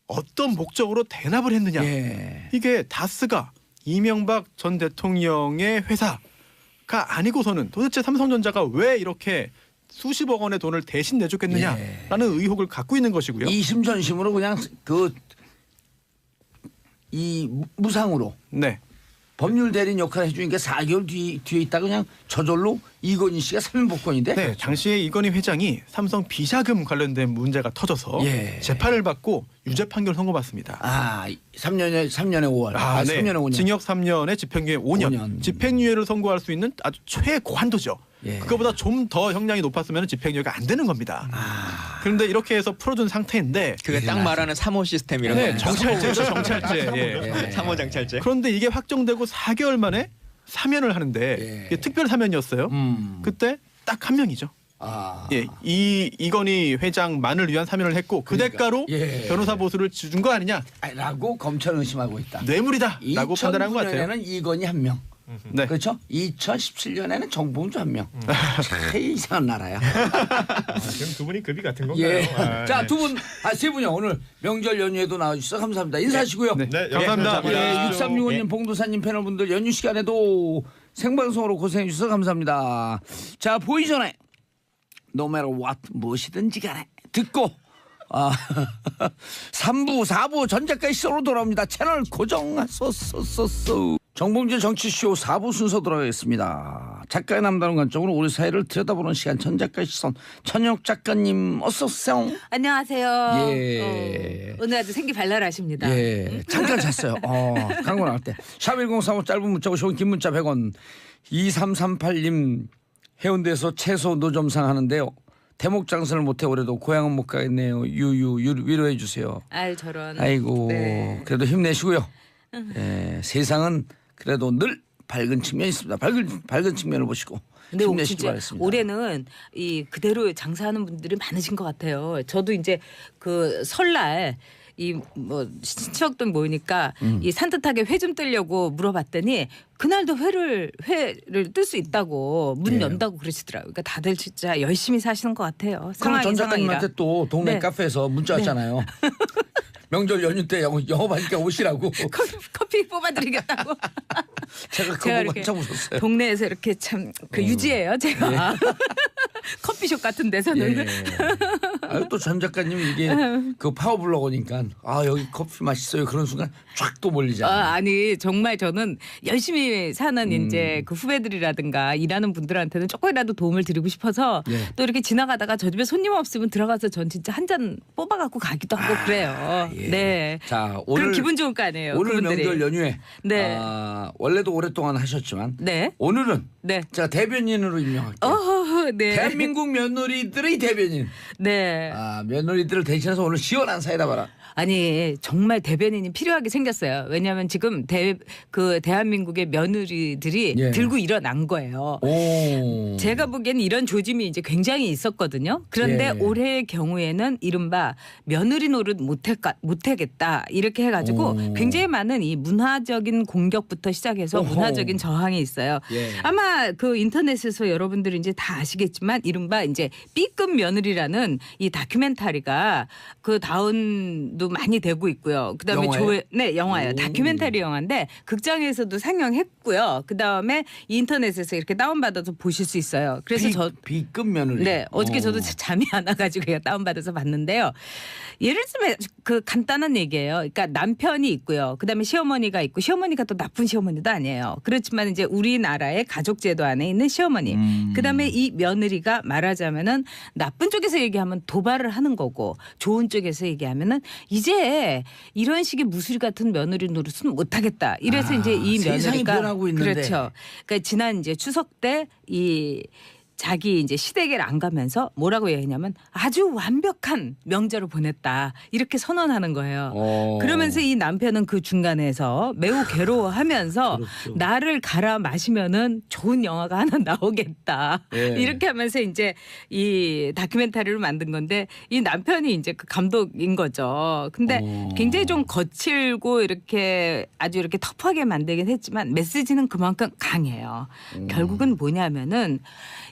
어떤 목적으로 대납을 했느냐? 예. 이게 다스가 이명박 전 대통령의 회사가 아니고서는 도대체 삼성전자가 왜 이렇게 수십억 원의 돈을 대신 내줬겠느냐라는 의혹을 갖고 있는 것이고요. 이심 전심으로 그냥 이 무상으로 네, 법률 대리인 역할을 해주니까 4개월 뒤에 있다 그냥 저절로 이건희 씨가 사면복권인데. 네, 당시에 이건희 회장이 삼성 비자금 관련된 문제가 터져서 예. 재판을 받고 유죄 판결 선고받습니다. 3년에 5월. 네. 3년에 5년. 징역 3년에 집행유예 5년. 5년. 집행유예를 선고할 수 있는 아주 최고한도죠. 예. 그거보다 좀 더 형량이 높았으면 집행유예가 안 되는 겁니다. 그런데 이렇게 해서 풀어준 상태인데, 그게 딱 말하는 3호 시스템이라고. 네, 정찰제죠, 정찰제. 예. 3호 정찰제. 그런데 이게 확정되고 4개월 만에 사면을 하는데, 예. 이게 특별 사면이었어요. 그때 딱 한 명이죠. 예, 이건희 회장만을 위한 사면을 했고, 그 그러니까. 대가로 예. 변호사 보수를 준 거 아니냐? 라고 검찰은 의심하고 있다. 뇌물이다라고 판단한 것 같아요. 2009년에는 이건희 한 명. 네. 그렇죠? 2017년에는 정봉주 한 명. 참 이상한 나라야. 지금 두 분이 급이 같은 건가요? 예. 자, 네. 두 분, 세 분이요. 오늘 명절 연휴에도 나와주셔서 감사합니다. 인사하시고요. 네, 네, 감사합니다. 예, 6365님, 봉도사님 패널분들 연휴 시간에도 생방송으로 고생해 주셔서 감사합니다. 자, 보기 전에 no matter what 무엇이든지 간에 듣고 3부, 4부 전 작가의 시선으로 돌아옵니다. 채널 고정하소서. 정봉재 정치쇼 4부 순서 돌아가겠습니다. 작가의 남다른 관점으로 우리 사회를 들여다보는 시간 전 작가의 시선. 천혁 작가님 어서 오세요. 안녕하세요. 예. 오늘 아주 생기 발랄하십니다. 예, 잠깐 잤어요. 광고 나갈 때. 샵1035 짧은 문자 50원, 긴 문자 100원. 2338님 해운대에서 채소 노점상 하는데요. 대목 장사를 못해 올해도 고향은 못 가겠네요. 유유 위로해 주세요. 아유 저런. 아이고 네. 그래도 힘내시고요. 예, 세상은 그래도 늘 밝은 측면이 있습니다. 밝은 측면을 보시고 근데 힘내시기 진짜 바라겠습니다. 올해는 이 그대로 장사하는 분들이 많으신 것 같아요. 저도 이제 그 설날 이 뭐 친척들 모이니까 이 산뜻하게 회 좀 뜨려고 물어봤더니 그날도 회를 뜰 수 있다고 문 예. 연다고 그러시더라고요. 그러니까 다들 진짜 열심히 사시는 것 같아요. 그럼 상황이 전 상황이라. 작가님한테 또 동네 네. 카페에서 문자 왔잖아요. 명절 연휴 때 영업하니까 오시라고. 커피 뽑아드리겠다고. 제가 그거 제가 보고 이렇게 한참 웃었어요. 동네에서 이렇게 참 그 유지해요 제가. 커피숍 같은 데서는. 예. 또 전 작가님 이게 그 파워블로거니까 여기 커피 맛있어요 그런 순간 쫙 또 몰리잖아요. 아니 정말 저는 열심히 사는 이제 그 후배들이라든가 일하는 분들한테는 조금이라도 도움을 드리고 싶어서 예. 또 이렇게 지나가다가 저 집에 손님 없으면 들어가서 전 진짜 한 잔 뽑아갖고 가기도 하고 그래요. 예. 네. 자 그럼 오늘 기분 좋을 거 아니에요. 오늘 그분들이. 명절 연휴에 네. 원래도 오랫동안 하셨지만 네. 오늘은 네. 제가 대변인으로 임명할게요. 네. 대한민국 며느리들의 대변인. 네. 며느리들을 대신해서 오늘 시원한 사이다 봐라. 아니 정말 대변인이 필요하게 생겼어요. 왜냐하면 지금 대한민국의 며느리들이 예. 들고 일어난 거예요. 오. 제가 보기에는 이런 조짐이 이제 굉장히 있었거든요. 그런데 예. 올해의 경우에는 이른바 며느리 노릇 못하겠다 이렇게 해가지고 오. 굉장히 많은 이 문화적인 공격부터 시작해서 오호. 문화적인 저항이 있어요. 예. 아마 그 인터넷에서 여러분들이 이제 다 아시겠지만 이른바 이제 B급 며느리라는 이 다큐멘터리가 그 다운도 많이 되고 있고요. 그다음에 영화예요? 네, 영화예요. 오. 다큐멘터리 영화인데 극장에서도 상영했고요. 그다음에 인터넷에서 이렇게 다운받아서 보실 수 있어요. 그래서 B급 며느리. 네, 어저께 저도 오. 잠이 안 와가지고 그냥 다운받아서 봤는데요. 예를 들면 그 간단한 얘기예요. 그러니까 남편이 있고요. 그다음에 시어머니가 있고 시어머니가 또 나쁜 시어머니도 아니에요. 그렇지만 이제 우리나라의 가족제도 안에 있는 시어머니. 그다음에 이 며느리가 말하자면은 나쁜 쪽에서 얘기하면 도발을 하는 거고 좋은 쪽에서 얘기하면은 이제 이런 식의 무수리 같은 며느리 노릇은 못하겠다. 이래서 이제 이 세상이 며느리가 변하고 있는데. 그렇죠. 그러니까 지난 이제 추석 때 이 자기 이제 시댁을 안 가면서 뭐라고 얘기했냐면 아주 완벽한 명절을 보냈다 이렇게 선언하는 거예요. 그러면서 이 남편은 그 중간에서 매우 괴로워하면서 그렇죠. 나를 갈아 마시면은 좋은 영화가 하나 나오겠다 예. 이렇게 하면서 이제 이 다큐멘터리를 만든 건데 이 남편이 이제 그 감독인 거죠. 근데 굉장히 좀 거칠고 이렇게 아주 이렇게 터프하게 만들긴 했지만 메시지는 그만큼 강해요. 결국은 뭐냐면은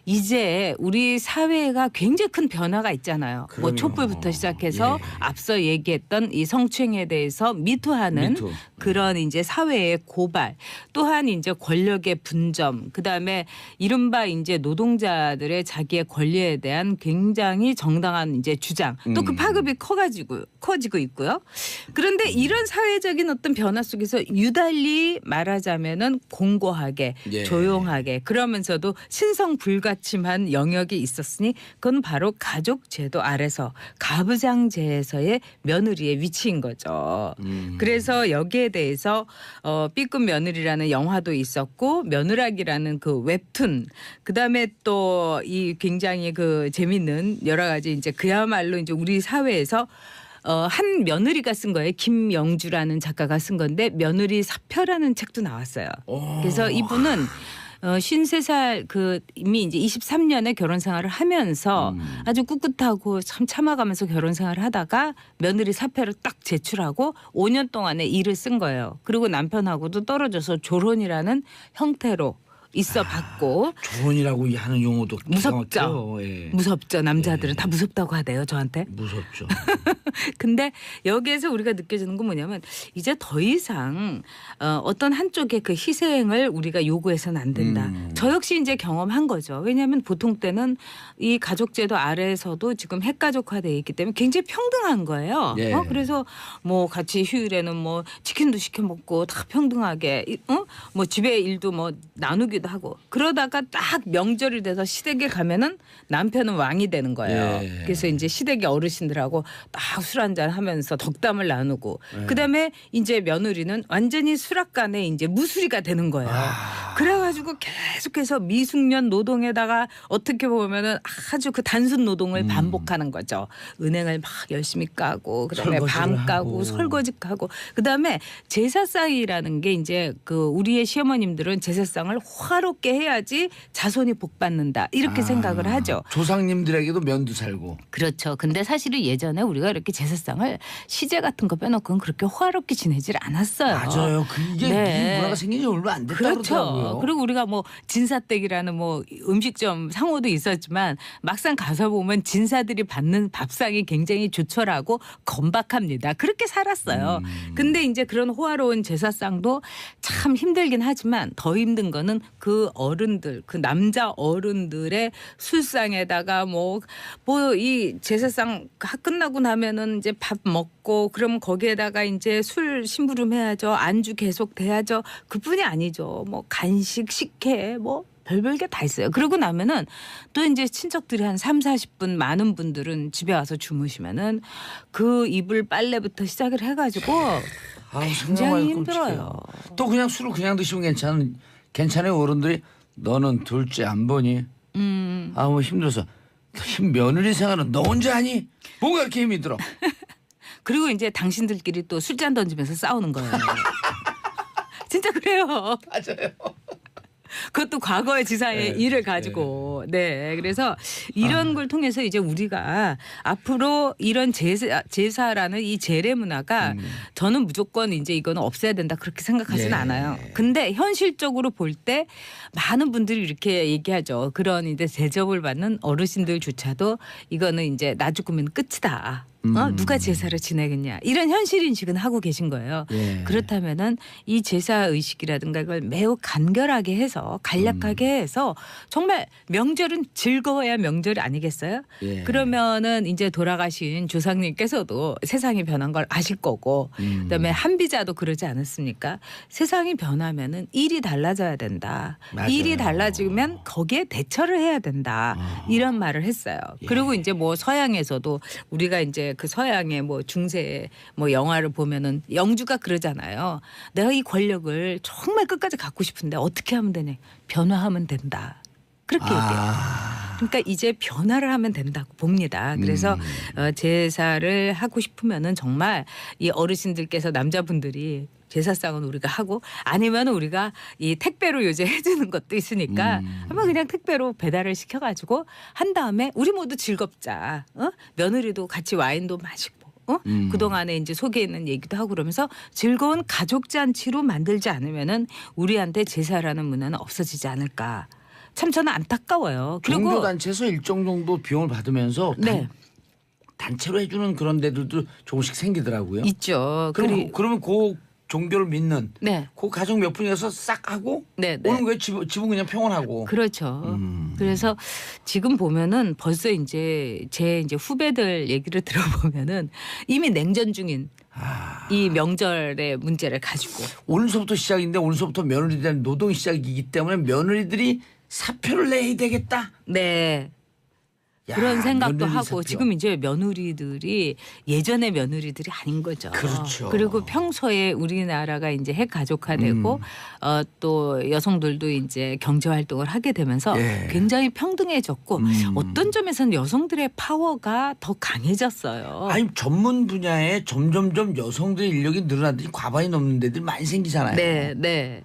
이제 우리 사회가 굉장히 큰 변화가 있잖아요. 뭐 그럼요. 촛불부터 시작해서 예. 앞서 얘기했던 이 성추행에 대해서 미투하는 미투. 그런 이제 사회의 고발, 또한 이제 권력의 분점, 그다음에 이른바 이제 노동자들의 자기의 권리에 대한 굉장히 정당한 이제 주장, 또 그 파급이 커지고 있고요. 그런데 이런 사회적인 어떤 변화 속에서 유달리 말하자면은 공고하게, 예. 조용하게, 그러면서도 신성불가침한 영역이 있었으니 그건 바로 가족 제도 아래서 가부장제에서의 며느리의 위치인 거죠. 그래서 여기에 대해서 B급 며느리라는 영화도 있었고 며느락이라는 그 웹툰, 그다음에 또 이 굉장히 그 재밌는 여러 가지 이제 그야말로 이제 우리 사회에서 한 며느리가 쓴 거예요. 김영주라는 작가가 쓴 건데 며느리 사표라는 책도 나왔어요. 그래서 이분은 53살 그 이미 이제 23년에 결혼 생활을 하면서 아주 꿋꿋하고 참 참아가면서 결혼 생활을 하다가 며느리 사표를 딱 제출하고 5년 동안의 일을 쓴 거예요. 그리고 남편하고도 떨어져서 조론이라는 형태로 있어 봤고. 조론이라고 하는 용어도 무섭죠. 정확해요. 예. 무섭죠. 남자들은 다 무섭다고 하대요, 저한테. 무섭죠. 근데 여기에서 우리가 느껴지는 건 뭐냐면 이제 더 이상 어떤 한쪽의 그 희생을 우리가 요구해서는 안 된다. 저 역시 이제 경험한 거죠. 왜냐하면 보통 때는 이 가족제도 아래에서도 지금 핵가족화되어 있기 때문에 굉장히 평등한 거예요. 예. 그래서 뭐 같이 휴일에는 뭐 치킨도 시켜 먹고 다 평등하게 뭐 집에 일도 뭐 나누기도 하고 그러다가 딱 명절이 돼서 시댁에 가면은 남편은 왕이 되는 거예요. 예. 그래서 이제 시댁의 어르신들하고 딱 술 한잔 하면서 덕담을 나누고 그다음에 이제 며느리는 완전히 수락관에 이제 무수리가 되는 거예요. 그래가지고 계속해서 미숙년 노동에다가 어떻게 보면은 아주 그 단순 노동을 반복하는 거죠. 은행을 막 열심히 까고 그다음에 설거지를 방 까고 하고. 설거지 하고 그다음에 제사상이라는 게 이제 그 우리의 시어머님들은 제사상을 화롭게 해야지 자손이 복 받는다 이렇게 생각을 하죠. 조상님들에게도 면도 살고. 그렇죠. 근데 사실은 예전에 우리가 이렇게 제사상을 시제 같은 거 빼놓고는 그렇게 호화롭게 지내질 않았어요. 맞아요. 그게 네. 이 문화가 생긴 지 얼마 안 됐다고 그렇죠. 그러더라고요. 그리고 우리가 뭐 진사댁이라는 뭐 음식점 상호도 있었지만 막상 가서 보면 진사들이 받는 밥상이 굉장히 조촐하고 건박합니다. 그렇게 살았어요. 근데 이제 그런 호화로운 제사상도 참 힘들긴 하지만 더 힘든 거는 그 어른들, 그 남자 어른들의 술상에다가 뭐 이 제사상 끝나고 나면은 이제 밥 먹고 그러면 거기에다가 이제 술 심부름 해야죠. 안주 계속 돼야죠. 그뿐이 아니죠. 뭐 간식, 식혜 뭐 별별 게 다 있어요. 그러고 나면은 또 이제 친척들이 한 3, 40분 많은 분들은 집에 와서 주무시면은 그 이불 빨래부터 시작을 해가지고 굉장히 힘들어요. 또 그냥 술을 그냥 드시면 괜찮아요. 어른들이 너는 둘째 안 보니? 뭐 힘들어서 며느리 생활은 너 혼자 하니? 뭐가 이렇게 힘이 들어? 그리고 이제 당신들끼리 또 술잔 던지면서 싸우는 거예요. 진짜 그래요. 맞아요. 그것도 과거의 지사의 일을 가지고. 네. 그래서 이런 걸 통해서 이제 우리가 앞으로 이런 제사라는 이 제례 문화가 저는 무조건 이제 이거는 없애야 된다 그렇게 생각하지는 예. 않아요. 근데 현실적으로 볼 때 많은 분들이 이렇게 얘기하죠. 그런 이제 대접을 받는 어르신들조차도 이거는 이제 나 죽으면 끝이다. 누가 제사를 지내겠냐 이런 현실 인식은 하고 계신 거예요. 예. 그렇다면은 이 제사 의식이라든가 이걸 매우 간결하게 해서 간략하게 해서 정말 명절은 즐거워야 명절이 아니겠어요? 예. 그러면은 이제 돌아가신 조상님께서도 세상이 변한 걸 아실 거고 그다음에 한비자도 그러지 않았습니까? 세상이 변하면은 일이 달라져야 된다. 맞아요. 일이 달라지면 거기에 대처를 해야 된다. 이런 말을 했어요. 예. 그리고 이제 뭐 서양에서도 우리가 이제 그 서양의 뭐 중세 뭐 영화를 보면은 영주가 그러잖아요. 내가 이 권력을 정말 끝까지 갖고 싶은데 어떻게 하면 되냐? 변화하면 된다. 그렇게 얘기해요. 그러니까 이제 변화를 하면 된다고 봅니다. 그래서 제사를 하고 싶으면은 정말 이 어르신들께서 남자분들이 제사상은 우리가 하고 아니면 우리가 이 택배로 요새 해주는 것도 있으니까 한번 그냥 택배로 배달을 시켜가지고 한 다음에 우리 모두 즐겁자. 며느리도 같이 와인도 마시고. 그동안에 이제 속에 있는 얘기도 하고 그러면서 즐거운 가족 잔치로 만들지 않으면은 우리한테 제사라는 문화는 없어지지 않을까. 참 저는 안타까워요. 그리고 종교단체에서 일정 정도 비용을 받으면서 네. 단체로 해주는 그런 데들도 조금씩 생기더라고요. 있죠. 그러면 그 종교를 믿는 네. 그 가족 몇 분이서 싹 하고 네, 네. 오는 거예요. 집은 그냥 평온하고. 그렇죠. 그래서 지금 보면은 벌써 이제 제 이제 후배들 얘기를 들어보면은 이미 냉전 중인 이 명절의 문제를 가지고 오늘서부터 시작인데 오늘서부터 며느리들 노동이 시작이기 때문에 며느리들이 사표를 내야 되겠다. 네. 야, 그런 생각도 며느리 하고 사표. 지금 이제 며느리들이 예전의 며느리들이 아닌 거죠. 그렇죠. 그리고 평소에 우리나라가 이제 핵 가족화되고 또 여성들도 이제 경제 활동을 하게 되면서 예. 굉장히 평등해졌고 어떤 점에서는 여성들의 파워가 더 강해졌어요. 아니 전문 분야에 점점점 여성들의 인력이 늘어나더니 과반이 넘는 데들이 많이 생기잖아요. 네, 네.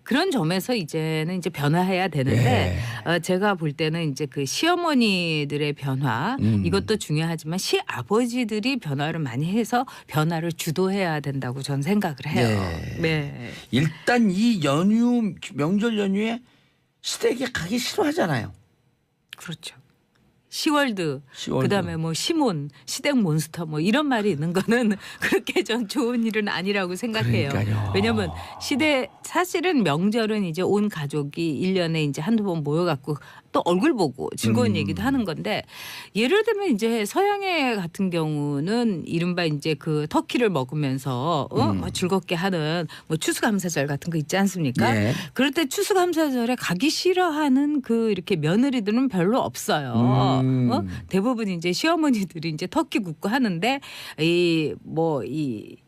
그런 점에서 이제는 이제 변화해야 되는데 제가 볼 때는 이제 그 시어머니들의 변화 이것도 중요하지만 시아버지들이 변화를 많이 해서 변화를 주도해야 된다고 저는 생각을 해요. 네. 일단 이 연휴 명절 연휴에 시댁에 가기 싫어하잖아요. 그렇죠. 시월드, 시월드. 그다음에 뭐 시몬, 시댁 몬스터 뭐 이런 말이 있는 거는 그렇게 전 좋은 일은 아니라고 생각해요. 그러니까요. 왜냐하면 사실은 명절은 이제 온 가족이 1년에 이제 한두 번 모여갖고 또 얼굴 보고 즐거운 얘기도 하는 건데 예를 들면 이제 서양의 같은 경우는 이른바 이제 그 터키를 먹으면서 뭐 즐겁게 하는 뭐 추수감사절 같은 거 있지 않습니까? 네. 그럴 때 추수감사절에 가기 싫어하는 그 이렇게 며느리들은 별로 없어요. 대부분 이제 시어머니들이 이제 터키 굽고 하는데 이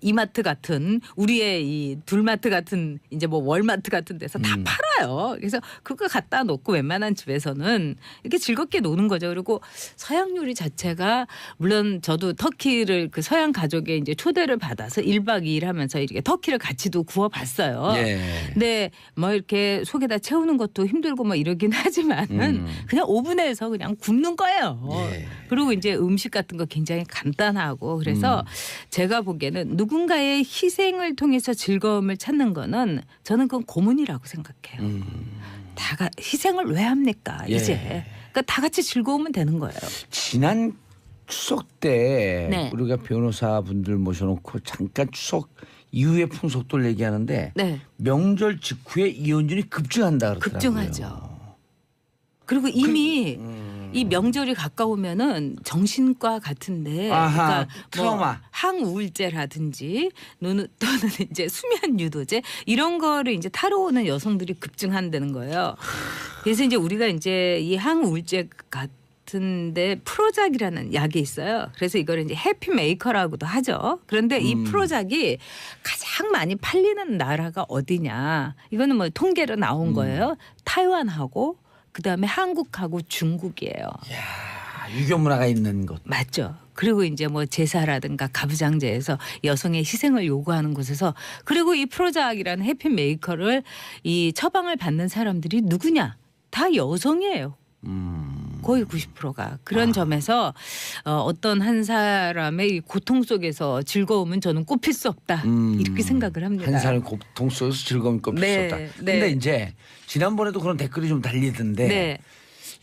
이마트 같은 우리의 이 둘마트 같은 이제 뭐 월마트 같은 데서 다 팔아요. 그래서 그거 갖다 놓고 웬만한 집에서는 이렇게 즐겁게 노는 거죠. 그리고 서양 요리 자체가 물론 저도 터키를 그 서양 가족에 이제 초대를 받아서 1박 2일 하면서 이렇게 터키를 같이도 구워봤어요. 예. 근데 뭐 이렇게 속에다 채우는 것도 힘들고 뭐 이러긴 하지만은 그냥 오븐에서 그냥 굽는 거예요. 예. 그리고 이제 음식 같은 거 굉장히 간단하고 그래서 제가 보기에는 누군가의 희생을 통해서 즐거움을 찾는 거는 저는 그건 고문이라고 생각해요. 희생을 왜 합니까? 예. 이제 그러니까 다 같이 즐거우면 되는 거예요. 지난 추석 때 네. 우리가 변호사분들 모셔놓고 잠깐 추석 이후의 풍속도를 얘기하는데 네. 명절 직후에 이혼율이 급증한다 그러더라고요. 급증하죠. 그리고 이미 이 명절이 가까우면은 정신과 같은데, 아하, 그러니까 트라우마. 뭐 항우울제라든지 또는 이제 수면 유도제 이런 거를 이제 타러 오는 여성들이 급증한다는 거예요. 그래서 이제 우리가 이제 이 항우울제 같은데 프로작이라는 약이 있어요. 그래서 이걸 이제 해피메이커라고도 하죠. 그런데 이 프로작이 가장 많이 팔리는 나라가 어디냐? 이거는 뭐 통계로 나온 거예요. 타이완하고 그다음에 한국하고 중국이에요. 유교 문화가 있는 곳. 맞죠. 그리고 이제 뭐 제사라든가 가부장제에서 여성의 희생을 요구하는 곳에서 그리고 이 프로작이라는 해피 메이커를 이 처방을 받는 사람들이 누구냐? 다 여성이에요. 거의 90%가 그런 점에서 어떤 한 사람의 이 고통 속에서 즐거움은 저는 꼽힐 수 없다 이렇게 생각을 합니다. 한 사람 고통 속에서 즐거움이 꼽힐 수 없다. 근데 네. 이제 지난번에도 그런 댓글이 좀 달리던데 네,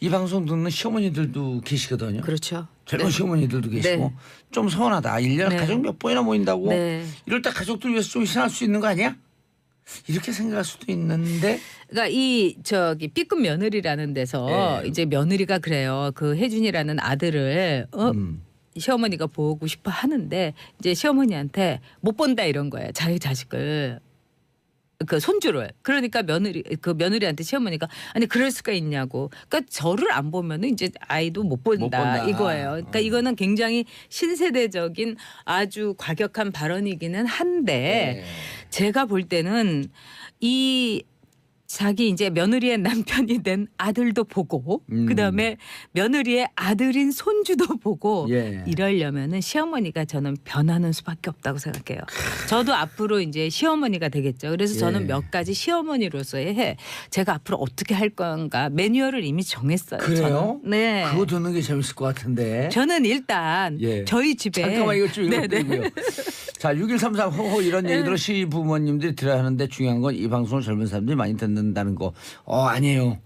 이 방송 듣는 시어머니들도 계시거든요. 그렇죠. 젊은 네. 시어머니들도 계시고 네. 좀 서운하다. 1년에 네. 가족 몇 번이나 모인다고 네. 이럴 때 가족들 위해서 좀 희생할 수 있는 거 아니야? 이렇게 생각할 수도 있는데 그러니까 이 저기 B급 며느리라는 데서 네. 이제 며느리가 그래요. 그 혜준이라는 아들을 시어머니가 보고 싶어 하는데 이제 시어머니한테 못 본다 이런 거예요. 자기 자식을. 그 손주를 그러니까 며느리한테 시어머니가 아니 그럴 수가 있냐고 그러니까 저를 안 보면은 이제 아이도 못 본다 이거예요. 그러니까 이거는 굉장히 신세대적인 아주 과격한 발언이기는 한데 제가 볼 때는 이 자기 이제 며느리의 남편이 된 아들도 보고 그다음에 며느리의 아들인 손주도 보고 예. 이러려면은 시어머니가 저는 변하는 수밖에 없다고 생각해요. 저도 앞으로 이제 시어머니가 되겠죠. 그래서 저는 예. 몇 가지 시어머니로서의 제가 앞으로 어떻게 할 건가 매뉴얼을 이미 정했어요. 그래요? 저는. 네. 그거 듣는 게 재밌을 것 같은데. 저는 일단 예. 저희 집에 잠깐만 이것 좀 네네. 읽어드리고요. 자, 6133 호호 이런 얘기들을 시부모님들이 들어야 하는데 중요한 건 이 방송을 젊은 사람들이 많이 듣는다는 거. 아니에요.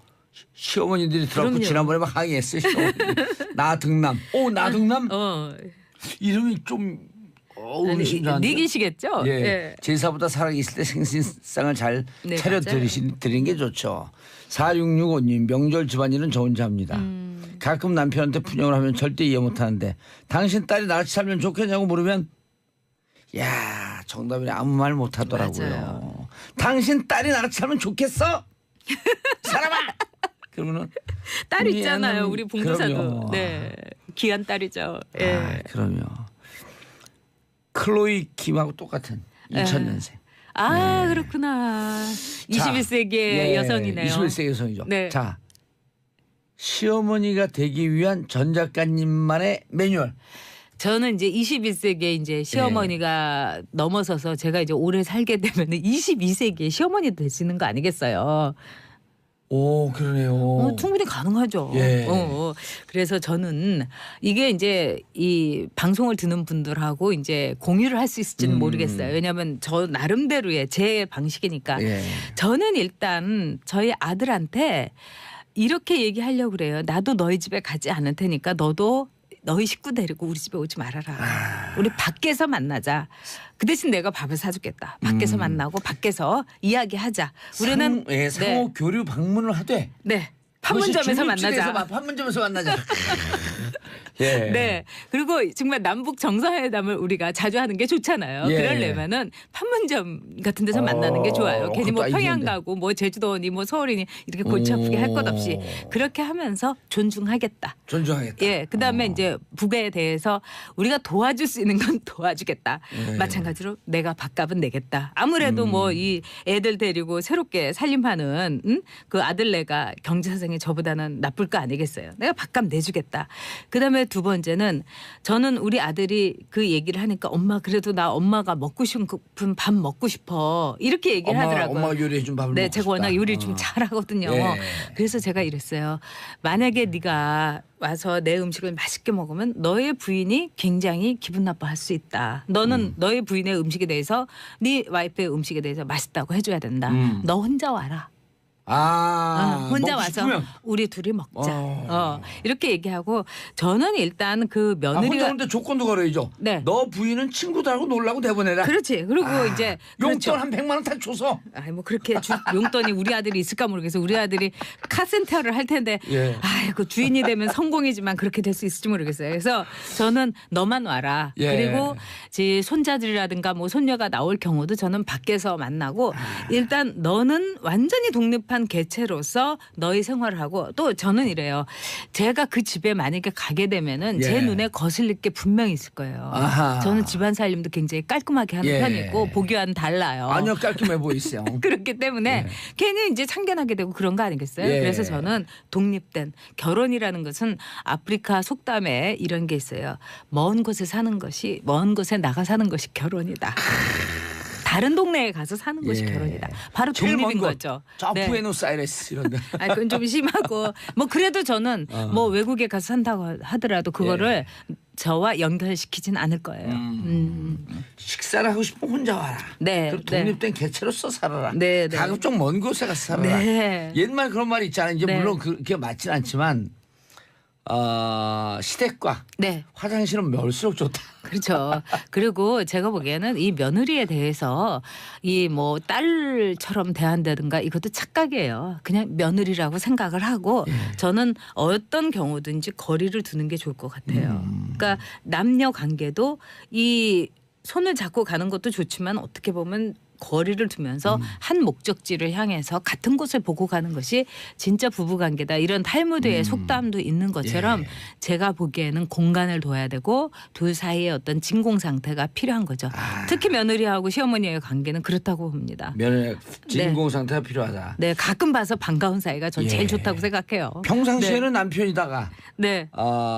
시어머니들이 들어갖고 그럼요. 지난번에 막 항의했어요. 시어머니. 나등남. 나등남? 이름이 좀 의심스러운데. 니기시겠죠? 예. 예. 제사보다 살아계실 때 생신상을 잘 네, 차려 맞아요. 드리는 게 좋죠. 4665님 명절 집안일은 저 혼자 합니다. 가끔 남편한테 푸념을 하면 절대 이해 못하는데 당신 딸이 나같이 살면 좋겠냐고 물으면 야 정답이네 아무 말 못하더라고요. 맞아요. 당신 딸이 나같이 살면 좋겠어? 사람아! 그러면은 딸 우리 있잖아요. 애는 우리 봉도사도. 그럼요. 네. 귀한 딸이죠. 예. 그럼요. 클로이 김하고 똑같은 2000년생. 그렇구나. 21세기의 여성이네요. 21세기 여성이죠. 네. 자, 시어머니가 되기 위한 전 작가님만의 매뉴얼. 저는 이제 21세기에 이제 시어머니가 넘어서서 제가 이제 오래 살게 되면 22세기에 시어머니 되시는 거 아니겠어요? 오, 그러네요. 충분히 가능하죠. 예. 그래서 저는 이게 이제 이 방송을 듣는 분들하고 이제 공유를 할 수 있을지는 모르겠어요. 왜냐하면 저 나름대로의 제 방식이니까. 예. 저는 일단 저희 아들한테 이렇게 얘기하려고 그래요. 나도 너희 집에 가지 않을 테니까 너도 너희 식구 데리고 우리 집에 오지 말아라. 우리 밖에서 만나자. 그 대신 내가 밥을 사주겠다. 밖에서 만나고 밖에서 이야기하자. 우리는 상호 교류 방문을 하되 네. 판문점에서 만나자. 판문점에서 만나자. 예. 네. 그리고 정말 남북 정상회담을 우리가 자주 하는 게 좋잖아요. 예. 그러려면은 판문점 같은 데서 만나는 게 좋아요. 괜히 뭐 그것도 평양 아이디어인데. 가고 뭐 제주도니 뭐 서울이니 이렇게 골치 아프게 할 것 없이 그렇게 하면서 존중하겠다. 존중하겠다. 예. 그다음에 이제 북에 대해서 우리가 도와줄 수 있는 건 도와주겠다. 마찬가지로 내가 밥값은 내겠다. 아무래도 뭐 이 애들 데리고 새롭게 살림하는 그 아들네가 경제사정이 저보다는 나쁠 거 아니겠어요. 내가 밥값 내주겠다. 그다음에 두 번째는 저는 우리 아들이 그 얘기를 하니까 엄마 그래도 나 엄마가 먹고 싶은 밥 먹고 싶어 이렇게 얘기를 하더라고요. 엄마가 요리해 준 밥을 네, 먹고 제가 싶다. 워낙 요리를 좀 잘하거든요. 예. 그래서 제가 이랬어요. 만약에 네가 와서 내 음식을 맛있게 먹으면 너의 부인이 굉장히 기분 나빠할 수 있다. 너는 너의 부인의 음식에 대해서 네 와이프의 음식에 대해서 맛있다고 해줘야 된다. 너 혼자 와라. 혼자 먹고 와서 싶으면. 우리 둘이 먹자. 이렇게 얘기하고 저는 일단 그 혼자 며느리가 오는데 조건도 걸어야죠. 네. 너 부인은 친구들하고 놀라고 내보내라. 그렇지. 그리고 이제 용돈 그렇죠. 한 100만 원 다 줘서. 아이 뭐 그렇게 용돈이 우리 아들이 있을까 모르겠어. 우리 아들이 카센터를 할 텐데 예. 아이고 주인이 되면 성공이지만 그렇게 될 수 있을지 모르겠어요. 그래서 저는 너만 와라. 예. 그리고 제 손자들이라든가 뭐 손녀가 나올 경우도 저는 밖에서 만나고 일단 너는 완전히 독립한 소중한 개체로서 너의 생활을 하고 또 저는 이래요. 제가 그 집에 만약에 가게 되면은 제 예. 눈에 거슬릴 게 분명히 있을 거예요. 아하. 저는 집안 살림도 굉장히 깔끔하게 하는 예. 편이고 보기와는 달라요. 아니요 깔끔해 보이세요. 그렇기 때문에 괜히 이제 참견하게 되고 그런 거 아니겠어요? 예. 그래서 저는 독립된 결혼이라는 것은 아프리카 속담에 이런 게 있어요. 먼 곳에 사는 것이 먼 곳에 나가 사는 것이 결혼이다. 다른 동네에 가서 사는 것이 예. 결혼이다. 바로 제일 먼 독립인 곳. 거죠. 저 네. 부에노스아이레스 이런 데. 아, 그건 좀 심하고 뭐 그래도 저는 뭐 외국에 가서 산다고 하더라도 그거를 저와 연결시키진 않을 거예요. 식사를 하고 싶으면 혼자 와라. 네, 그리고 독립된 개체로서 살아라. 네, 네. 가급 좀 먼 곳에 가서 살아라. 네. 옛말 그런 말이 있잖아요. 이제 네. 물론 그게 맞진 않지만 시댁과 네. 화장실은 멀수록 좋다. 그렇죠. 그리고 제가 보기에는 이 며느리에 대해서 이 뭐 딸처럼 대한다든가 이것도 착각이에요. 그냥 며느리라고 생각을 하고 저는 어떤 경우든지 거리를 두는 게 좋을 것 같아요. 그러니까 남녀 관계도 이 손을 잡고 가는 것도 좋지만 어떻게 보면 거리를 두면서 한 목적지를 향해서 같은 곳을 보고 가는 것이 진짜 부부관계다. 이런 탈무드의 속담도 있는 것처럼 제가 보기에는 공간을 둬야 되고 둘 사이의 어떤 진공 상태가 필요한 거죠. 특히 며느리하고 시어머니의 관계는 그렇다고 봅니다. 며느리 진공 상태가 필요하다. 네, 가끔 봐서 반가운 사이가 전 예. 제일 좋다고 생각해요. 평상시에는 남편이다가 네,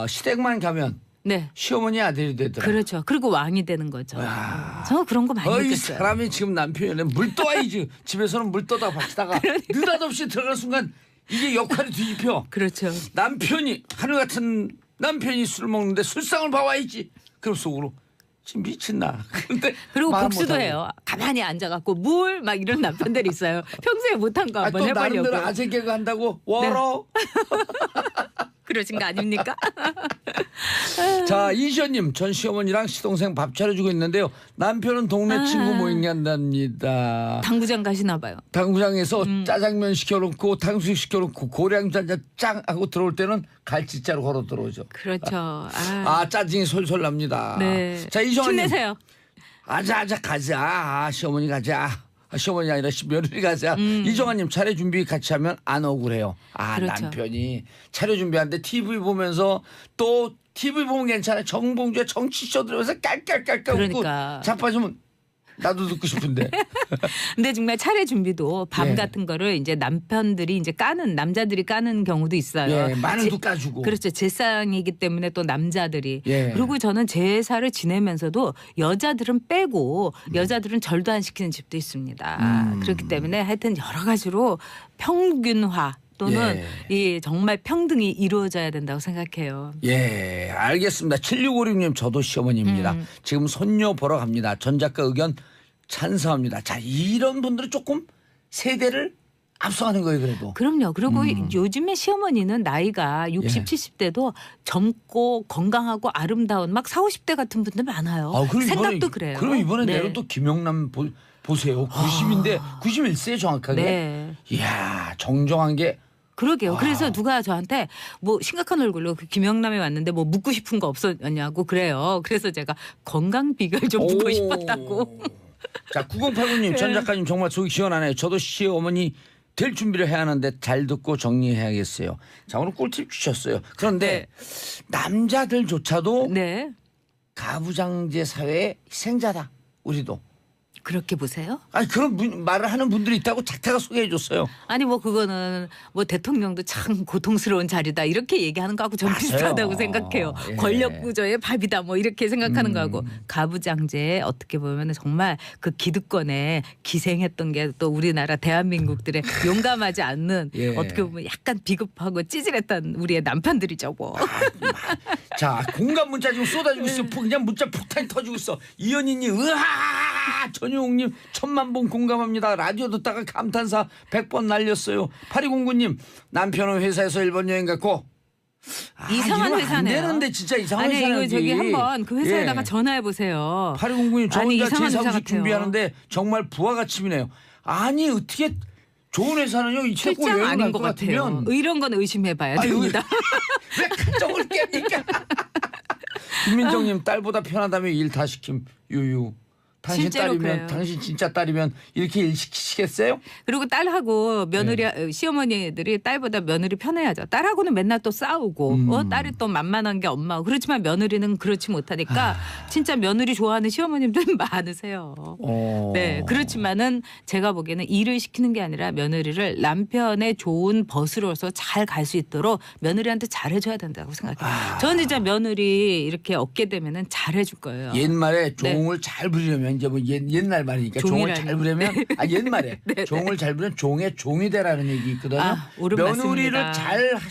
시댁만 가면 네. 시어머니 아들이 되더라. 그렇죠. 그리고 왕이 되는 거죠. 저는 그런 거 많이 이 느꼈어요. 사람이 지금 남편이 물 떠와야지. 집에서는 물 떠다가 박다가 그러니까. 느닷없이 들어가는 순간 이게 역할이 뒤집혀. 그렇죠. 남편이 하늘 같은 남편이 술 먹는데 술상을 봐와야지. 그럼 속으로 지금 미친나. 근데 그리고 말 복수도 못하고. 해요. 가만히 앉아갖고 물 막 이런 남편들이 있어요. 평소에 못한 거 한번 또 해보려고. 나름대로 아재 개그 한다고 워러. 그러신 거 아닙니까? 자 이시연님 전 시어머니랑 시동생 밥 차려주고 있는데요. 남편은 동네 친구 모임 간답니다. 당구장 가시나 봐요. 당구장에서 짜장면 시켜놓고 탕수육 시켜놓고 고량짠 짱 하고 들어올 때는 갈치자로 걸어 들어오죠. 그렇죠. 짜증이 솔솔 납니다. 네. 자 이정환님 힘내세요. 아자 가자. 시어머니 가자. 시어머니 아니라 며느리 가자. 이정환님 차례 준비 같이 하면 안 억울해요. 그렇죠. 남편이 차례 준비하는데 TV 보면서 또 TV 보면 괜찮아요. 정봉주의 정치쇼 들으면서 깔깔깔깔 그러니까. 웃고 자빠지면 나도 듣고 싶은데. 근데 정말 차례 준비도 밥 예. 같은 거를 이제 남편들이 이제 까는 남자들이 까는 경우도 있어요. 예, 마늘도 까주고. 그렇죠. 제상이기 때문에 또 남자들이. 예. 그리고 저는 제사를 지내면서도 여자들은 빼고 여자들은 절도 안 시키는 집도 있습니다. 그렇기 때문에 하여튼 여러 가지로 평균화 또는 이 정말 평등이 이루어져야 된다고 생각해요. 예, 알겠습니다. 7656님 저도 시어머니입니다. 지금 손녀 보러 갑니다. 전 작가 의견 찬성합니다. 자, 이런 분들은 조금 세대를 앞서가는 거예요, 그래도. 그럼요. 그리고 요즘에 시어머니는 나이가 60, 예. 70대도 젊고 건강하고 아름다운 막 40, 50대 같은 분들 많아요. 그럼 생각도 그래요. 그럼 이번에 네. 내로 또 김영남 보세요. 90인데 91세 정확하게. 네. 이야, 정정한 게 그러게요. 그래서 누가 저한테 뭐 심각한 얼굴로 그 김영남이 왔는데 뭐 묻고 싶은 거 없었냐고 그래요. 그래서 제가 건강 비결 좀 묻고 싶었다고. 자, 9089님 전 작가님 정말 속이 시원하네요. 저도 시어머니 될 준비를 해야 하는데 잘 듣고 정리해야겠어요. 자, 오늘 꿀팁 주셨어요. 그런데 남자들조차도 네. 가부장제 사회의 희생자다. 우리도. 그렇게 보세요? 아니 그런 말을 하는 분들이 있다고 작가가 소개해 줬어요. 아니 뭐 그거는 뭐 대통령도 참 고통스러운 자리다 이렇게 얘기하는 거하고 좀 맞아요. 비슷하다고 생각해요. 예. 권력 구조의 밥이다 뭐 이렇게 생각하는 거하고 가부장제 어떻게 보면 정말 그 기득권에 기생했던 게 또 우리나라 대한민국들의 용감하지 않는 예. 어떻게 보면 약간 비겁하고 찌질했던 우리의 남편들이죠 뭐. 자, 공감 문자 지금 쏟아지고 있어. 그냥 문자 폭탄이 터지고 있어. 이현희님 으하 전용님 1000만 번 공감합니다. 라디오 듣다가 감탄사 100번 날렸어요. 8209님 남편은 회사에서 일본 여행 갔고 이상한 이러면 회사네요. 안 되는데 진짜 이상한 아니 회사네. 이거 저기 한번 그 회사에다가 전화해 보세요. 8209님 저 아니, 혼자 이상한 회사 제사음식 같아요. 준비하는데 정말 부하가침이네요. 아니 어떻게 좋은 회사는요 이 최고 실장 여행 아닌 갈 것 것 같아요. 같으면 이런 건 의심해봐야 아니, 됩니다. 왜 가정을 깹니까? 김민정님 딸보다 편하다며 일 다 시킴 유유. 당신 실제로 딸이면 그래요. 당신 진짜 딸이면 이렇게 일 시키시겠어요? 그리고 딸하고 며느리 시어머니들이 딸보다 며느리 편해야죠. 딸하고는 맨날 또 싸우고 딸이 또 만만한 게 엄마고 그렇지만 며느리는 그렇지 못하니까 진짜 며느리 좋아하는 시어머님들 많으세요. 네 그렇지만은 제가 보기에는 일을 시키는 게 아니라 며느리를 남편의 좋은 벗으로서 잘 갈 수 있도록 며느리한테 잘해줘야 된다고 생각해요. 저는 진짜 며느리 이렇게 얻게 되면은 잘해줄 거예요. 옛말에 종을 잘 부리려면 이제 뭐 옛날 말이니까 종을 잘 부리면 옛말에 네, 종을 잘 부리면 종의 종이 되라는 얘기 있거든요. 옳은 며느리를 말씀입니다.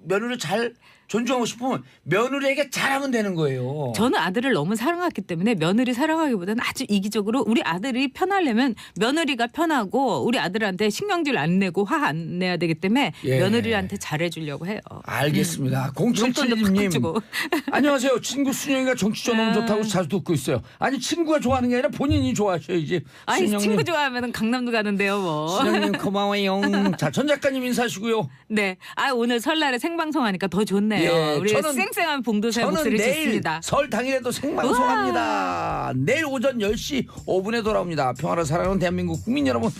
며느리를 잘 존중하고 싶으면 며느리에게 잘하면 되는 거예요. 저는 아들을 너무 사랑했기 때문에 며느리 사랑하기보다는 아주 이기적으로 우리 아들이 편하려면 며느리가 편하고 우리 아들한테 신경질 안 내고 화 안 내야 되기 때문에 예. 며느리한테 잘해주려고 해요. 알겠습니다. 용돈도 팍팍 0772님 주고. 안녕하세요. 친구 순영이가 정치적 너무 좋다고 자주 듣고 있어요. 아니 친구가 좋아하는 게 아니라 본인이 좋아하셔야지. 아니 순영님. 친구 좋아하면 강남도 가는데요 뭐. 순영님 고마워요. 자, 전 작가님 인사하시고요. 네. 아 오늘 설날에 생방송하니까 더 좋네요. 예, 우리 쌩쌩한 봉도사의 저는 목소리 내일 듣습니다. 설 당일에도 생방송합니다. 내일 오전 10시 5분에 돌아옵니다. 평화를 사랑하는 대한민국 국민 여러분.